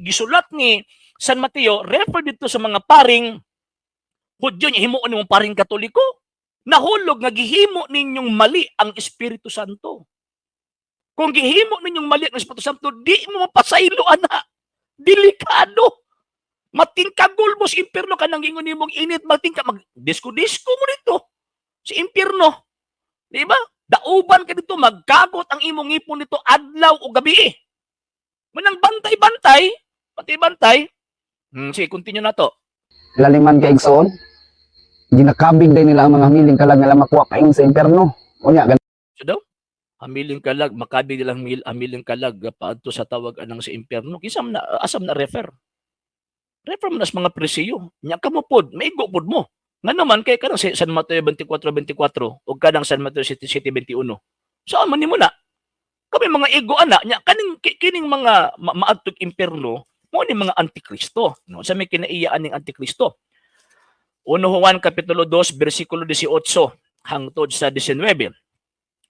A: gisulat ni San Mateo refer dito sa mga paring Hudyo niya himuon nimong paring Katoliko. Nahulog nga gihimo ninyong mali ang Espiritu Santo. Kung gihimo ninyong mali ang Espiritu Santo, di mo mapasaylo ana. Delikado. Matingkagol mo sa impyerno ka nang ingon nimong init, matingka mag-disko-disko mo dito sa impyerno. Di ba? Dauban ka dito, magkagot ang imong ngipon dito adlaw o gabi. Manang bantay-bantay, pati-bantay. Sige, continue na to.
B: Laliman kay igsoon. Ginakabig din nila ang mga miling kalag nga makuha pa sa impyerno. Unya
A: So daw, hamiling kalag, makabig nilang hamiling kalag paadto sa tawag anang sa impyerno. Kisam na, asam na refer. Refer mo na sa mga presiyo. Nya ka mo pod, maigo pod mo. Nga naman, kay kanang San Mateo 24:24 o kanang San Mateo 7:21. Saan man nimo na? Kami mga ego ana, nya kining mga maadtog impyerno, mo ni mga antikristo. No? Sa may kinaiyaan ng antikristo. 1 Juan Kapitulo 2, versikulo 18 hangtod sa 19.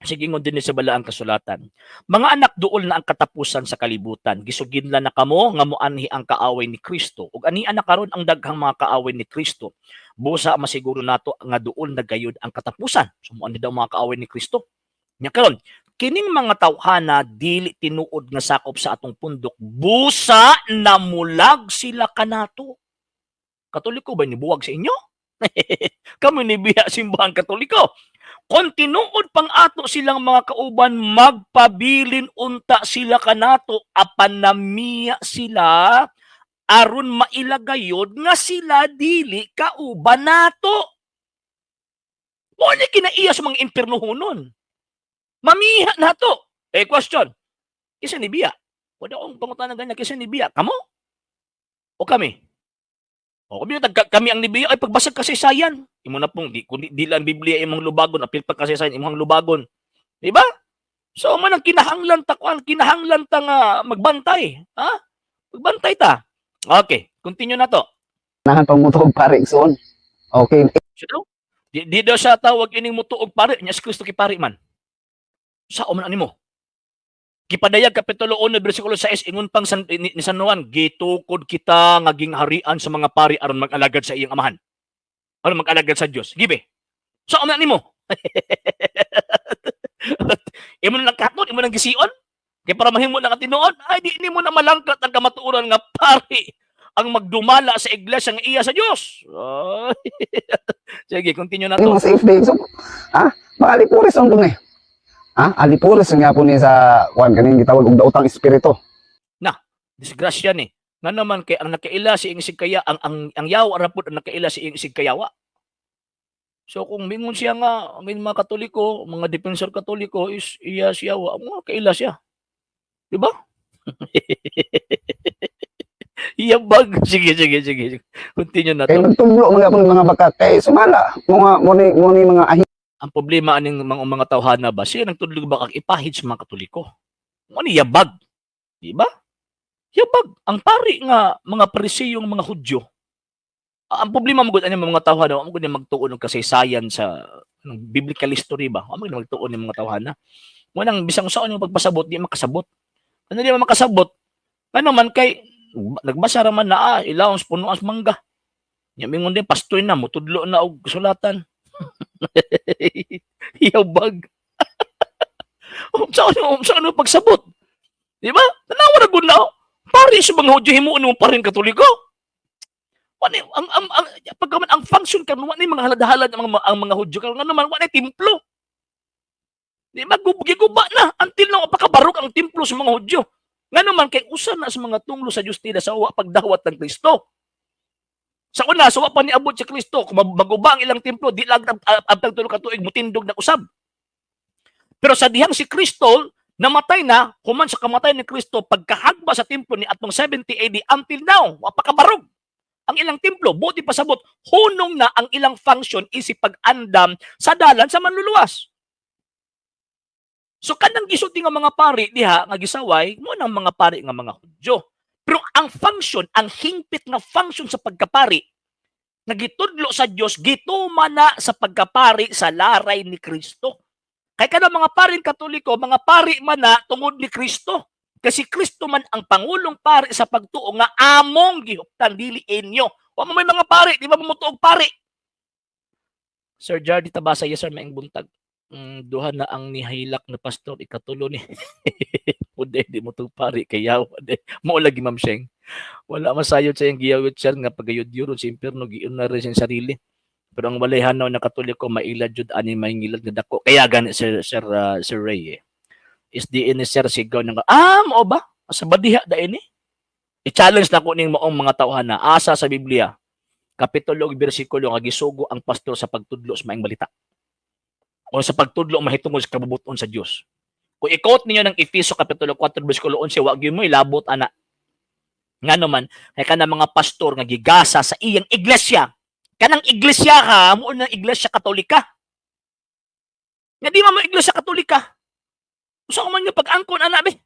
A: Sige ngon din sa balaang kasulatan. Mga anak, duol na ang katapusan sa kalibutan. Gisugin na kamo nga moanhi ang kaaway ni Kristo. Ug ani na karon ang daghang mga kaaway ni Kristo. Busa masiguro nato nga duol na gayud ang katapusan. So moanhi daw mga kaaway ni Kristo. Nya karon, kining mga tawhana dili tinuod nga sakop sa atong pundok. Busa namulag sila kanato. Katoliko ba ni buwag sa inyo? Kami ni biya simbahan Katoliko. Kung tinuod pang ato silang mga kauban, magpabilin unta sila kanato, apan namiya sila, aron mailagayod nga sila dili kauban nato. Muna kinaiya sa mga impyerno hunon. Mamiha nato. Question. Kisa ni biya? Wala akong pangutan na ganyan. Kisa ni biya? Kamo? O kami? O kami ang nibiya ay pagbasag kasaysayan. Imo na pong di lang Biblia imong lubagon, apil pa kasaysayan imong lubagon. Di ba? So man ang kinahanglan ta nga magbantay, ha? Magbantay ta. Okay, continue na to.
B: nahan pang mutuog pare igsoon. Okay.
A: So, di daw sa tawag ining mutuog pare, nya si Kristo ki pare man. Sao man animo? Kipadayag Kapitulo 1, versikulo 6, ingon pang ni San Juan, gitukod kita nga gingharian sa mga pari aron mag-alagad sa iyang amahan. Aron mag-alagad sa Dios. Gibe. So, ano nimo? Imo nang katon, imo nang gision? Kaya para mahimo na katinuod, ay di nimo na malangkat ang kamatuoran nga pari ang magdumala sa iglesia nga iya sa Dios. Sige, continue na to.
B: Mga safe day. So, makalipuris ang dun eh. Alipuris nga po ni sa kuan kaning gitawag og daotang espiritu.
A: Disgrasya ni. Nga naman kay ang nakaila si ing sigkaya ang yawa ra pud ang nakaila si ing sigkayawa. So kung mingon siya nga ang mga Katoliko, mga defensor Katoliko is iya siya wa mo kaila siya. Di ba? Iyabag. Sige. Continue na
B: Kay
A: to.
B: nagtublo mga baka kay sumala mo ni mga ahi.
A: Ang problema aning mga tawhana ba siya nagtudlog ba kag ipahid sa mga Katoliko. Mo ni yabag. Di ba? Yabag. Ang pari nga mga parisiyong mga Hudyo. Ang problema mo gud ani mga tawhana, mo gud magtuon og kasaysayan sa biblical history ba? Mo gud magtuon ni mga tawhana. Mo nang bisang saan yung pagpasabot di makasabot. Ano di makasabot? Ano man kay nagbasa ra man na ilawon sa puno as mangga. Nya mingon din pastoy na mo tudlo na og sulatan. Yabag. Saan pagsabot? Di ba? Tanawa na gud na. Pari sa mga Hudyo himuon mo pa rin Katoliko. Pagkaman ang function karon wa ni mga haladahalad ang mga Hudyo karon nga naman wa ni templo. Di ba guba na until na pakabarok ang templo sa mga Hudyo. Nga naman kay usa na sa mga tunglo sa Justida sa wa pagdawat ng Kristo. Sa una, so wa pa niabot si Kristo kung maguba ang ilang templo di lang abtang tulo ka tuig mutindog na usab. Pero sa dihang si Kristo namatay na, human sa kamatay ni Kristo, pagkahagba sa templo ni atong 70 AD until now, wapakabarog ang ilang templo, buti pasabot, hunong na ang ilang function isip pag-andam sa dalan sa manluluwas. So kanang gisulti nga mga pari diha nga gisaway mo nang mga pari nga mga Hudyo. Pero ang function, ang hingpit nga function sa pagkapari nagitudlo sa Dios gituman na sa pagkapari sa laray ni Kristo. Kay kada mga paring Katoliko, mga pari man na tungod ni Kristo. Kasi Kristo man ang pangulong pari sa pagtuo nga among gihuptan dili inyo. Wa mo may mga pari, di ba mo tuog pari? Sir Jardy Tabasa, yes sir, maing buntag. Duha na ang nihilak na pastor ikatulo ni. Pude di mo tuog pari kay yawa de. Mao lagi Ma'am Sheng. Wala masayod sa iyang giyawit sir nga pagayod-yuron sa impierno giun na rin siyang sarili. Pero ang walay hanaw na Katoliko mailad jud ani mahingilad nga dako. Kaya gani Sir Ray is di ini sir sigaw nga mao ba? Sa badiha da ini. I-challenge na ko ning maong mga tawhana asa sa Biblia. Kapitulo ug bersikulo nga gisugo ang pastor sa pagtudlo sa maayong balita. O sa pagtudlo mahitungod sa kabubuton sa Dios. Kung i-quote ninyo ng Efeso kapitulo 4 bersikulo 11 wa gyud mo ilabot ana. Ngano man kay kana mga pastor nga gigasa sa iyang iglesia. Kanang iglesia ka, mo na iglesia Katolika. Nga di mo iglesia Katolika. Usa man nga pag-angkon ana be.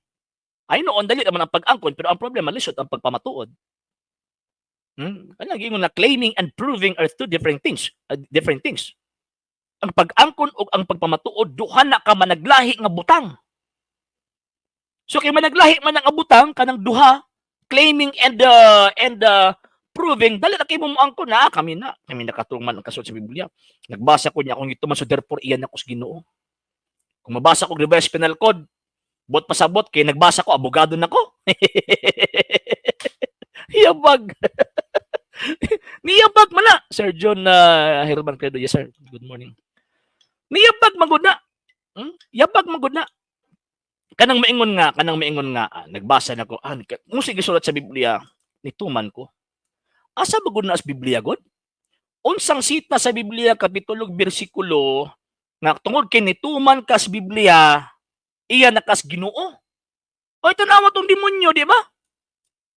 A: Ay noon dali naman ang pag-angkon pero ang problema lisod ang pagpamatuod. Kaya gingon na claiming and proving are two different things. Different things. Ang pag-angkon o ang pagpamatuod duha na ka managlahi nga butang. So kay managlahi man ang butang kanang duha claiming and proving dali na kay mo angkon na kami nakatungman ang kasulti sa Biblia. Nagbasa ko niya kung ito man so therefore iyan ako sa Ginoo. Kung mabasa ko revised penal code, bot pasabot kay nagbasa ko abogado nako. Hiyabag. Niyabag man na. Sir John Herman Credo, yes sir. Good morning. Niyabag magud na. Yabag magud na. Kanang maingon nga, nagbasa na ko, mo sige sulat sa Biblia, nituman ko. Asa ba gud na sa Biblia god? Unsang sita sa Biblia kapitulo bersikulo nga tungod kay nituman ka sa Biblia, iya nakas Ginoo. Oy tanawa tong demonyo, di ba?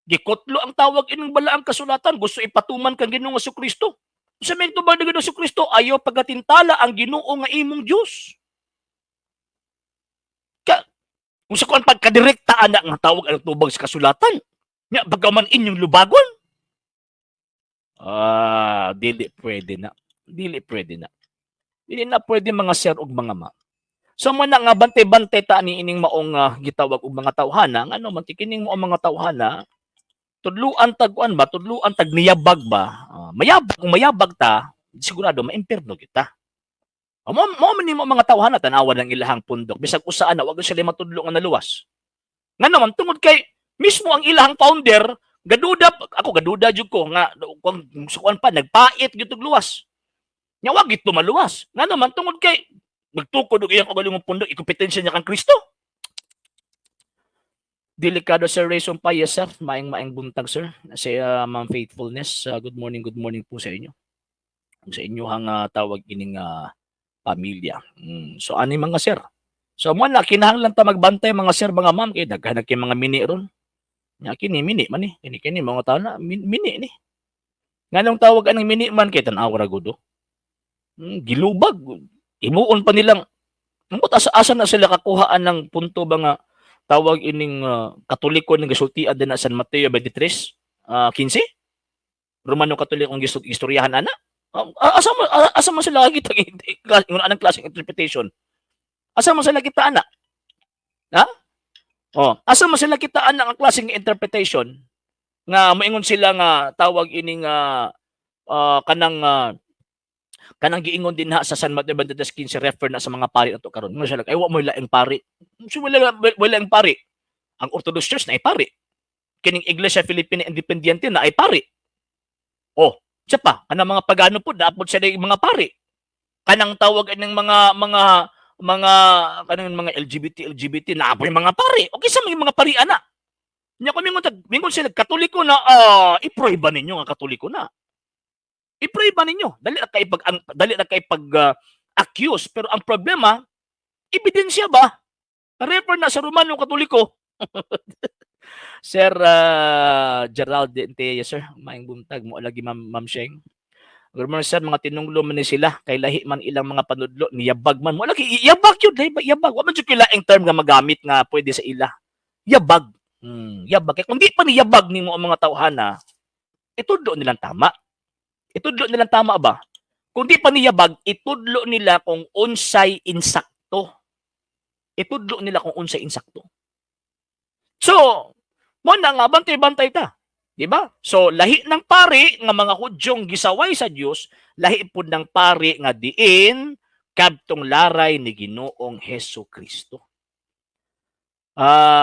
A: Gikotlo ang tawag ining balaang kasulatan, gusto ipatuman kang Ginoo nga Kristo. Sa may tubag na Ginoo Kristo, ayaw pagkatintala ang Ginoo nga imong Dios. Kung sa kuan pagkadirekta ana nga tawag ang tubag sa kasulatan, nya bagaman inyong lubagon. Dili pwede na. Dili na pwede mga sir ug mga ma. So man nga bante-bante ta ni ining maong gitawag og mga tawhana, ngano man kining maong mga tawhana, tudluan tag niyabag ba? Mayabag ta, sigurado maimpierno kita. Mo man nimo mga tawhana tanawan ng ilahang pundok bisag usa na wag sila matudlo nga naluwas. Ngano man tungod kay mismo ang ilahang founder gaduda jud ko nga kung sukuan pa nagpait gyud og luwas. Nya wag gito maluwas. Ngano man tungod kay nagtukod og iyang kagalingong pundok ikompetensya niya kang Kristo. Delikado sir Rayson pa, yes sir. Maing buntag sir. Si Ma'am Faithfulness, good morning po sa inyo. Sa inyo hang tawag ining pamilya. So ani mga sir. So mo na kinahanglan ta magbantay mga sir mga ma'am kay daghan kay mga mini ron. Nya kini mini man ni. Kini mga tawo na mini ni. Nganong tawag anang mini man kay tan-aw ra gud. Gilubag. Imuon pa nilang asa na sila kakuhaan ng punto ba nga tawag ining Katoliko ng gisultian din na San Mateo 23, 15? Romano Katolikong istoryahan ana? Asa man sila kita yung anang klaseng interpretation? Asa man sila kita ana? Ha? Asa man sila kita ana ang klaseng interpretation nga moingon sila nga tawag ining kanang giingon din ha sa San Mateo 23:15 refer na sa mga pari ato karon. Mo sila ay wa mo laing pari. So wala ang pari. Ang Orthodox Church na ay pari. Kining Iglesia Filipina Independiente na ay pari. Siya pa, kanang mga pagano po dapat sila yung mga pari. Kanang tawag ng kanang mga LGBT na apoy mga pari. Okay sa mga pari ana. Nya ko mingon sila Katoliko na i-pray ba ninyo nga Katoliko na? I-pray ba ninyo? Dali na kay accuse pero ang problema ebidensya ba? Refer na sa Romano Katoliko. Sir Gerald Dente, yes sir. Maing buntag mo lagi Ma'am Sheng. Good morning sir, mga tinunglo man ni sila kay lahi man ilang mga panudlo niyabag man mo lagi yabag yun yabag wa man jud kila ang term nga magamit nga pwede sa ila. Yabag. Yabag kay kung di pa ni yabag nimo ang mga tawhana, itudlo nilang tama. Itudlo nilang tama ba? Kung di pa ni yabag, itudlo nila kung unsay insakto. Itudlo nila kung unsay insakto. So, mo na nga bantay-bantay ta. Di ba? So, lahi ng pari nga mga Hudyong gisaway sa Dios, lahi pud ng pari nga diin kadtong laray ni Ginoong Hesus Kristo.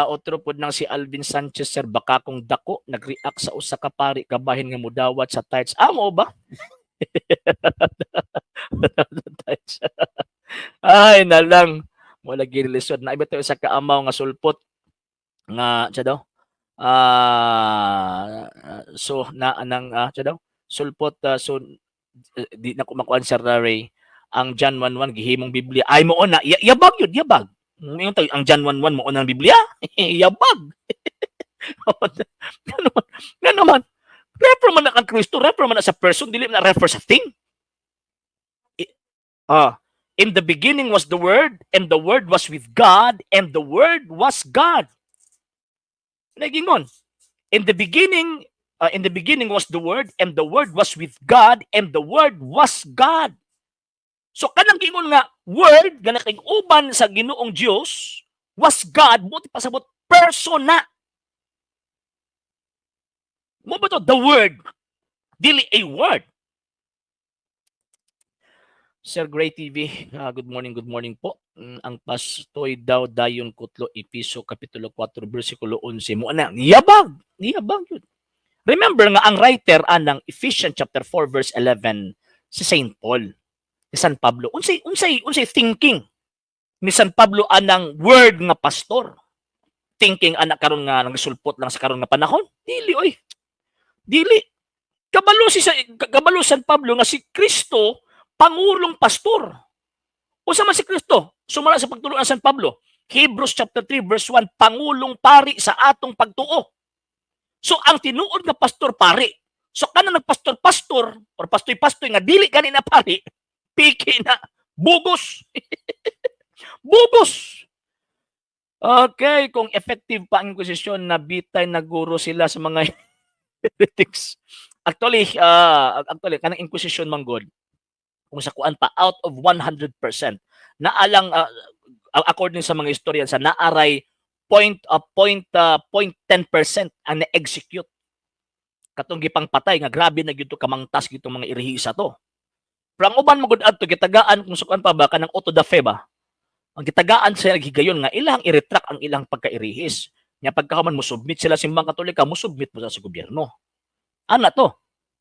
A: Otro pud nang si Alvin Sanchez sir, baka kung dako nag-react sa usa ka pari kabahin nga mudawat sa tithes. Mo ba? Ay nalang mo lagi relisod na iba tayo sa kaamaw nga sulpot nga siya daw so na anang siya daw sulpot so di na ko makuan Sir Ray ang John 1:1 gihimong Biblia ay mo na yabag yun yabag yung ang John 1:1 mo unang Biblia yabag nga naman refer man na kang Kristo refer man na sa person dili na refer sa thing. In the beginning was the Word, and the Word was with God, and the Word was God. Nagingon. In the beginning was the Word, and the Word was with God, and the Word was God. So kanang gingon nga Word nga nakig-uban sa Ginoong Dios was God, buti pasabot persona. Mo ba to the Word? Dili a word. Sir Gray TV, good morning po. Ang pastoy daw dayon kutlo Episo Kapitulo 4 versikulo 11 mo ana niyabag yun. Remember nga ang writer anang Ephesians chapter 4 verse 11 si Saint Paul, si San Pablo. Unsay thinking ni San Pablo anang word nga pastor. Thinking anak karon nga nagsulpot lang sa karon nga panahon? Dili oy. Dili. Kabalo San Pablo nga si Kristo Pangulong Pastor. Usa man si Kristo, sumala sa pagtulungan San Pablo. Hebrews chapter 3 verse 1, Pangulong Pari sa atong pagtuo. So ang tinuod nga pastor pari. So kanang nagpastor-pastor or pastoy-pastoy nga dili gani na pari, piki na bugos. Bugos. Okay, kung effective pa ang inquisition na bitay na guro sila sa mga heretics. Actually kanang inquisition man god kung sa kuan pa out of 100% naalang according sa mga historian sa naaray 0.10% ang na-execute katong gipang patay nga grabe na gyud to kamangtas gyud mga irihisa to. Pero ang uban magud adto gitagaan kung sa kuan pa ba kanang auto da fe ba ang gitagaan sa gigayon nga ilang i-retract ang ilang pagkairihis nya pagkahuman mo submit sila simbang katolika mo submit mo sa gobyerno ana to.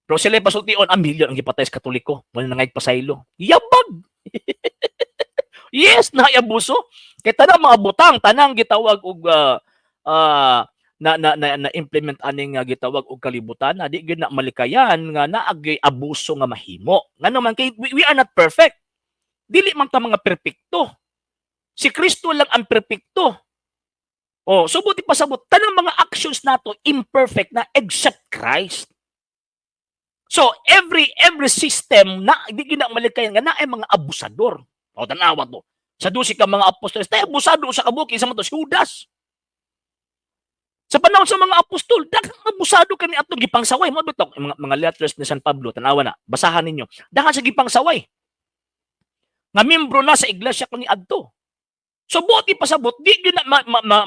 A: Pero sila pasultion, ang milyon ang gipatay sa Katoliko. Wala na ngayag pasaylo. Yabag! Yes, naabuso. Kaya tanang mga butang, tanang gitawag og na-implement aning gitawag og kalibutan, na di gyud na malikayan nga naagay abuso nga mahimo. Nga naman, kay we are not perfect. Dili man ta mga perpekto. Si Kristo lang ang perpekto. So buti pasabot, tanang mga actions nato imperfect na except Christ. So every system na di gyud na malikayan nga naay mga abusador. O tanawa to. Sa 12 ka mga apostoles, tay abusado sa kabuki sa mga si Judas. Sa panahon sa mga apostol, daghang abusado kani atong gipangsaway mo bitok mga letters ni San Pablo tanawa na. Basahan ninyo. Daghang sa gipangsaway. Nga membro na sa iglesia kani adto. So buti pasabot di gyud na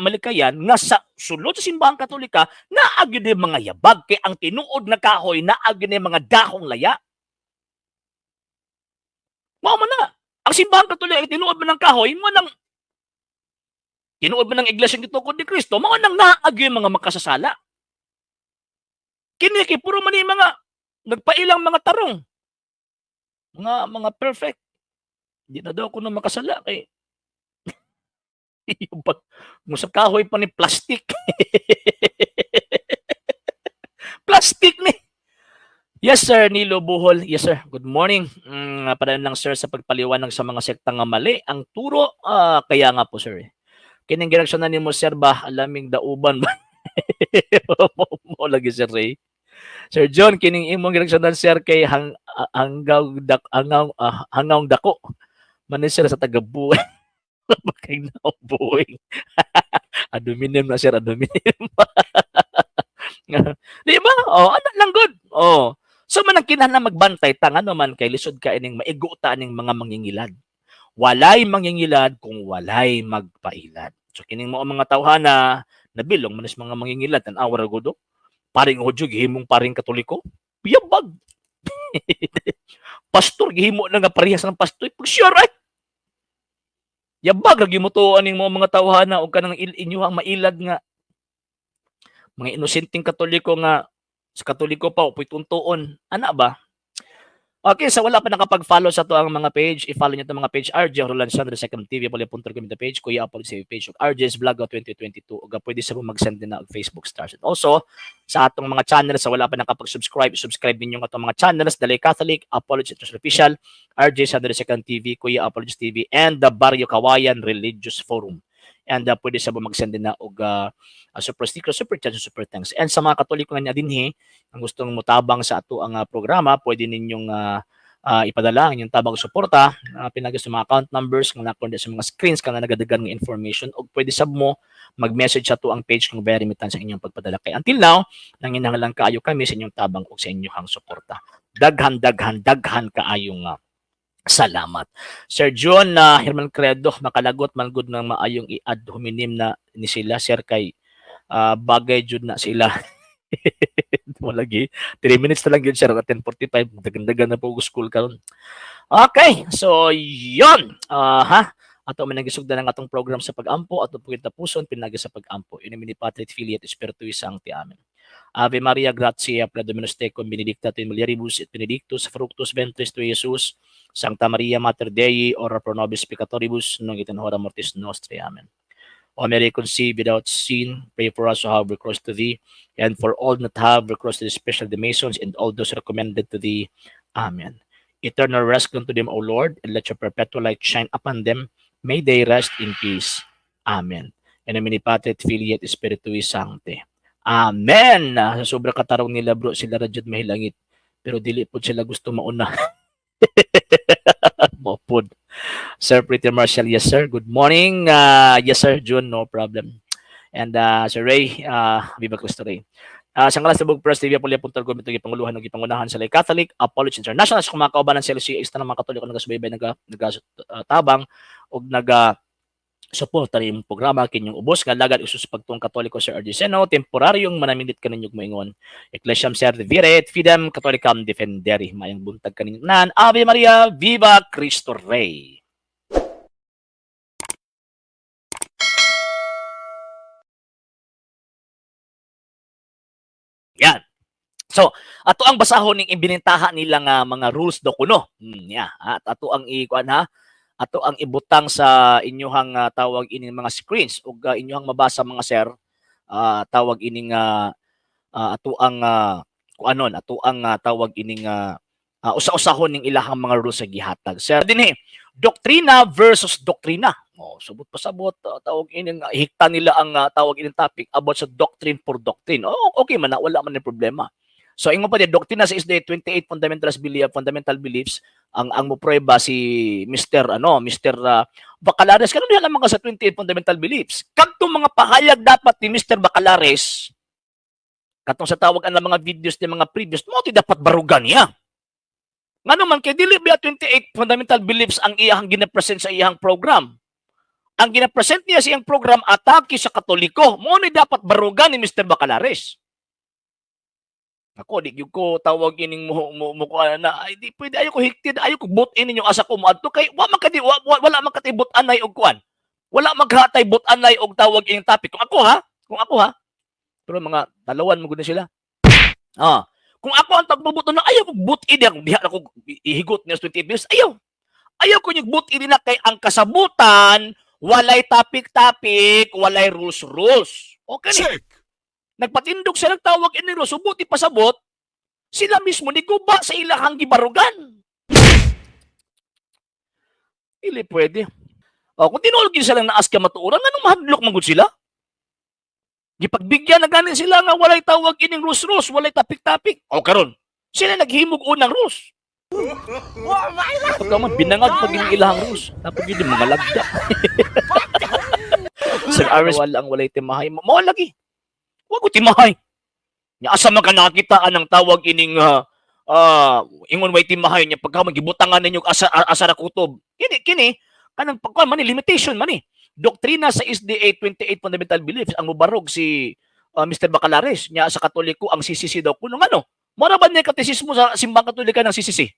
A: malikayan nga sa sulod sa simbahang Katolika naag gyud mga yabag kay ang tinuod na kahoy naag gyud mga dahong laya. Mao man na. Ang simbahang Katolika tinuod man ng kahoy mo nang tinuod man ng iglesia gitukod ni Kristo mao nang naag gyud mga makasasala. Kini kay puro man mga nagpailang mga tarong. Mga perfect. Di na daw ko na makasala kay mo sa kahoy pa ni plastic. Plastic ni. Yes sir, Nilo Buhol. Yes sir, good morning. Padaan lang sir sa pagpaliwanag sa mga sekta nga mali. Ang turo, kaya nga po sir. Kining direksyonan nimo sir ba, alaming dauban ba? Mo lagi sir Ray. Sir John, kining imong direksyonan sir kay hangaw dako manin sir sa taga-buhay kay nabuhay. Aluminum na sir, aluminum. Di ba? Oh, ano lang good. Oh. So man ang kinahanglan magbantay tang ano man kay lisod ka ining maigo ta ning mga mangingilad. Walay mangingilad kung walay magpailad. So kining mga tawhana nabilong manis mga mangingilad tan awara godo. Paring Hodyo gihimong paring Katoliko. Piyabag. Pastor gihimo na nga parehas ng pastor. Pag sure ay. Yabag lagi mo to aning mga tawhana o kanang inyuhang mailad nga mga inosenteng Katoliko nga sa Katoliko pa upoy tuntuon. Ana ba? Okay, so wala pa nakapag-follow sa to ang mga page, i-follow niyo itong mga page RJ Roland Sandro Second TV pala.com page, Kuya Apple sa page of RJ's Vlog 2022 o pwede sa mo mag-send din na og Facebook stars. And also, sa atong mga channels sa wala pa nakapag-subscribe, subscribe ninyo atong mga channels, Dalay Catholic, Apologist Official, RJ Sandro Second TV, Kuya Apologist TV, and the Barrio Kawayan Religious Forum. And pwede sa mo mag-send din na og super sticker, super chat, super thanks. And sa mga Katoliko nga dinhi, ang gustong mutabang sa ato ang programa, pwede ninyong ipadala ang inyong tabang suporta, pinagis sa mga account numbers, kung nakundi sa mga screens, kung nagadagan ng information, o pwede sab mo mag-message sa to ang page kung very remittance sa inyong pagpadala. Kay until now, nanginahanglan kaayo kami sa inyong tabang o sa inyong suporta. Daghan kaayo nga. Salamat. Sir John Herman Credo, makalagot man gud ng maayong i-add huminim na ni sila, sir, kay bagay jud na sila. Malagi. 3 minutes na lang yun, sir. 10:45. Dagan-dagan na po school karon. Okay. So, yun. Ato man nagisugdan ng atong program sa pag-ampo. Ato po kita puson, pinagi sa pag-ampo. Inimini Patrit Filiat Espiritu Sancti. Amen. Ave Maria, gratia, plena Dominus tecum, benedicta tu in mulieribus, et benedictus fructus ventris tui, Jesus. Sancta Maria, Mater Dei, ora pro nobis peccatoribus, nunc et in hora mortis nostri. Amen. O Mary, conceived without sin, pray for us who have recourse to thee, and for all that have recourse to the special the Masons, and all those recommended to thee. Amen. Eternal rest unto them, O Lord, and let your perpetual light shine upon them. May they rest in peace. Amen. In nomine Patri et Filii et Spiritui Sancti. Amen. Sa sobra katarong nila, bro, sila radyod mahilangit. Pero dili po sila gusto mauna. Mopod. Sir Pretty Marshall, yes sir. Good morning. Yes sir, June, no problem. And Sir Ray, Viva Cristo Ray. Sa ngalan sa Bug Press TV, Puli.com, itong ipanguluhan ng ipangunahan sa Lay Catholic, Apologist International, sa kumakaubanan sa LCA, na mga Katoliko nagasubaybay, nagatabang, o suporta rin yung programa kinyong ubos nga lagad usus pagtong Katoliko Sir RJ Seno temporaryong manamindit kaninyog moingon Ecclesiam Servire et Fidem Catholicam Defendere mayang buntag kaninyong nan Ave Maria Viva Cristo Rey. Yan. So, ato ang basahon ning ibinintaha nila nga mga rules do kuno. At ato ang ikuan ha. Ato ang ibutang sa inyuhang tawag ining mga screens ug inyuhang mabasa mga sir, tawag ining ato ang kuanon, ato ang tawag ining usa-usahon ning ilahang mga rules sa gihatag. Sir dinhi, doktrina versus doktrina. Subot pasabot tawag ining hikta nila ang tawag ining topic about sa doctrine for doctrine. Okay man na, wala man ni problema. So ingon pa di doktrina sa isday 28 fundamental beliefs ang mo prueba si Mr. Bacalares kanon diha mga sa 28 fundamental beliefs. Kadtong mga pahayag dapat ni Mr. Bacalares katong sa tawag ang mga videos ni mga previous mo ti dapat barugan niya. Ngano man kay dili biya 28 fundamental beliefs ang iyang gina-present sa iyang program. Ang gina-present niya sa iyang program atake sa Katoliko. Mo ni dapat barugan ni Mr. Bacalares. Ako di ko tawag ining mo ko na ay di pwede ayo ko hiktid ayo ko butin ninyo asa ko moadto kay wala man kati but-anay og kuan. Wala maghatay but-anay og tawag ining topic. Kung ako ha. Pero mga dalawan mo gud sila. Kung ako ang tagbubuto na ayaw ko but-in ang diha ako ihigot ni 28 minutes. Ayaw ko yung but-in na kay ang kasabutan walay topic, walay rules. Okay ni. Nagpatindog siya nagtawag iniro, subuti pasabot, sila mismo ni guba sa ilahang gibarugan. Ili pwede. Kung tinulog sila lang naas ka matuuran, anong mahadlok magod sila? Gipagbigyan na ganin sila nga walay tawag ining rules, walay topic. Karon, sila naghimog unang rules. Pagka man binangag pag yung ilahang rules. Tapos yun mga lagda. Sir Aris, wala ang walay timahay. Mao lagi. Wag ko timahay. Nya asa man ka nakitaan ng tawag ining ingon way timahay nya pagka magibutangan ninyo asa ra kutob. Kini kanang pagkuan man limitation man ni. Doktrina sa SDA 28 Fundamental Beliefs ang mubarog si Mr. Bacalares nya sa Katoliko ang CCC daw kuno ano. Mara ba ni katesismo sa simbang Katolika ng CCC?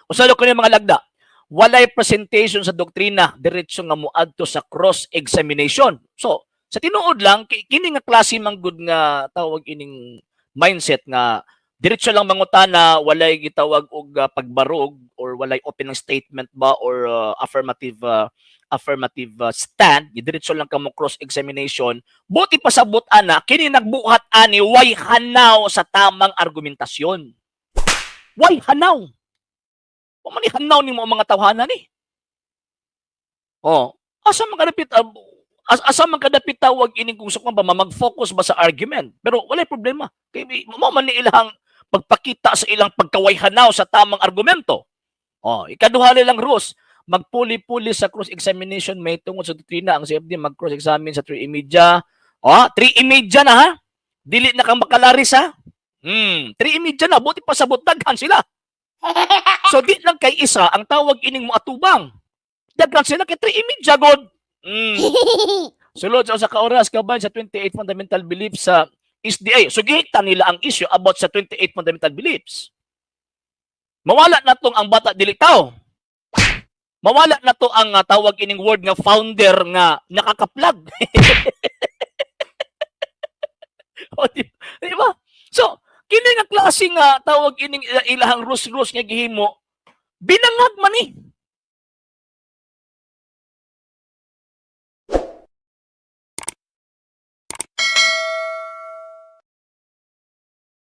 A: Usalo ko ni mga lagda. Walay presentation sa doktrina diretso nga moadto sa cross-examination. So, sa tinuod lang kini nga klase man gud nga tawag ining mindset nga diretso lang mangutana, walay gitawag og pagbarog or walay open statement ba or affirmative stand, diretso lang ka mo cross-examination. Buti pa sabot ana kini nagbuhat ani way hanaw sa tamang argumentasyon. Way hanaw. O man hanaw ni mo mga tawhana ni. Oh, asa man kadapit asa man kadapit tawag ining kung sukman ba mag-focus ba sa argument. Pero wala problema. Kay mo man ni ilang pagpakita sa ilang pagkawayhanaw sa tamang argumento. Oh, ikaduha lang rules, magpuli-puli sa cross-examination may tungod sa doktrina ang CFD mag-cross-examine sa 3:30. Oh, 3:30 na ha. Dili na kang Bacalares ha. 3:30 na, buti pa sabot daghan sila. So di lang kay isa ang tawag ining mo atubang. Daghan sila kay 3:30 god. Sulod sa usa ka oras kaban sa 28 fundamental beliefs sa SDA. So gihita nila ang issue about sa 28 fundamental beliefs. Mawala na tong ang bata dili tao. Mawala na to ang tawag ining word nga founder nga nakakaplag. O, di ba? So, kini nga klase nga tawag ining ilahang rules nga gihimo, binangag man ni.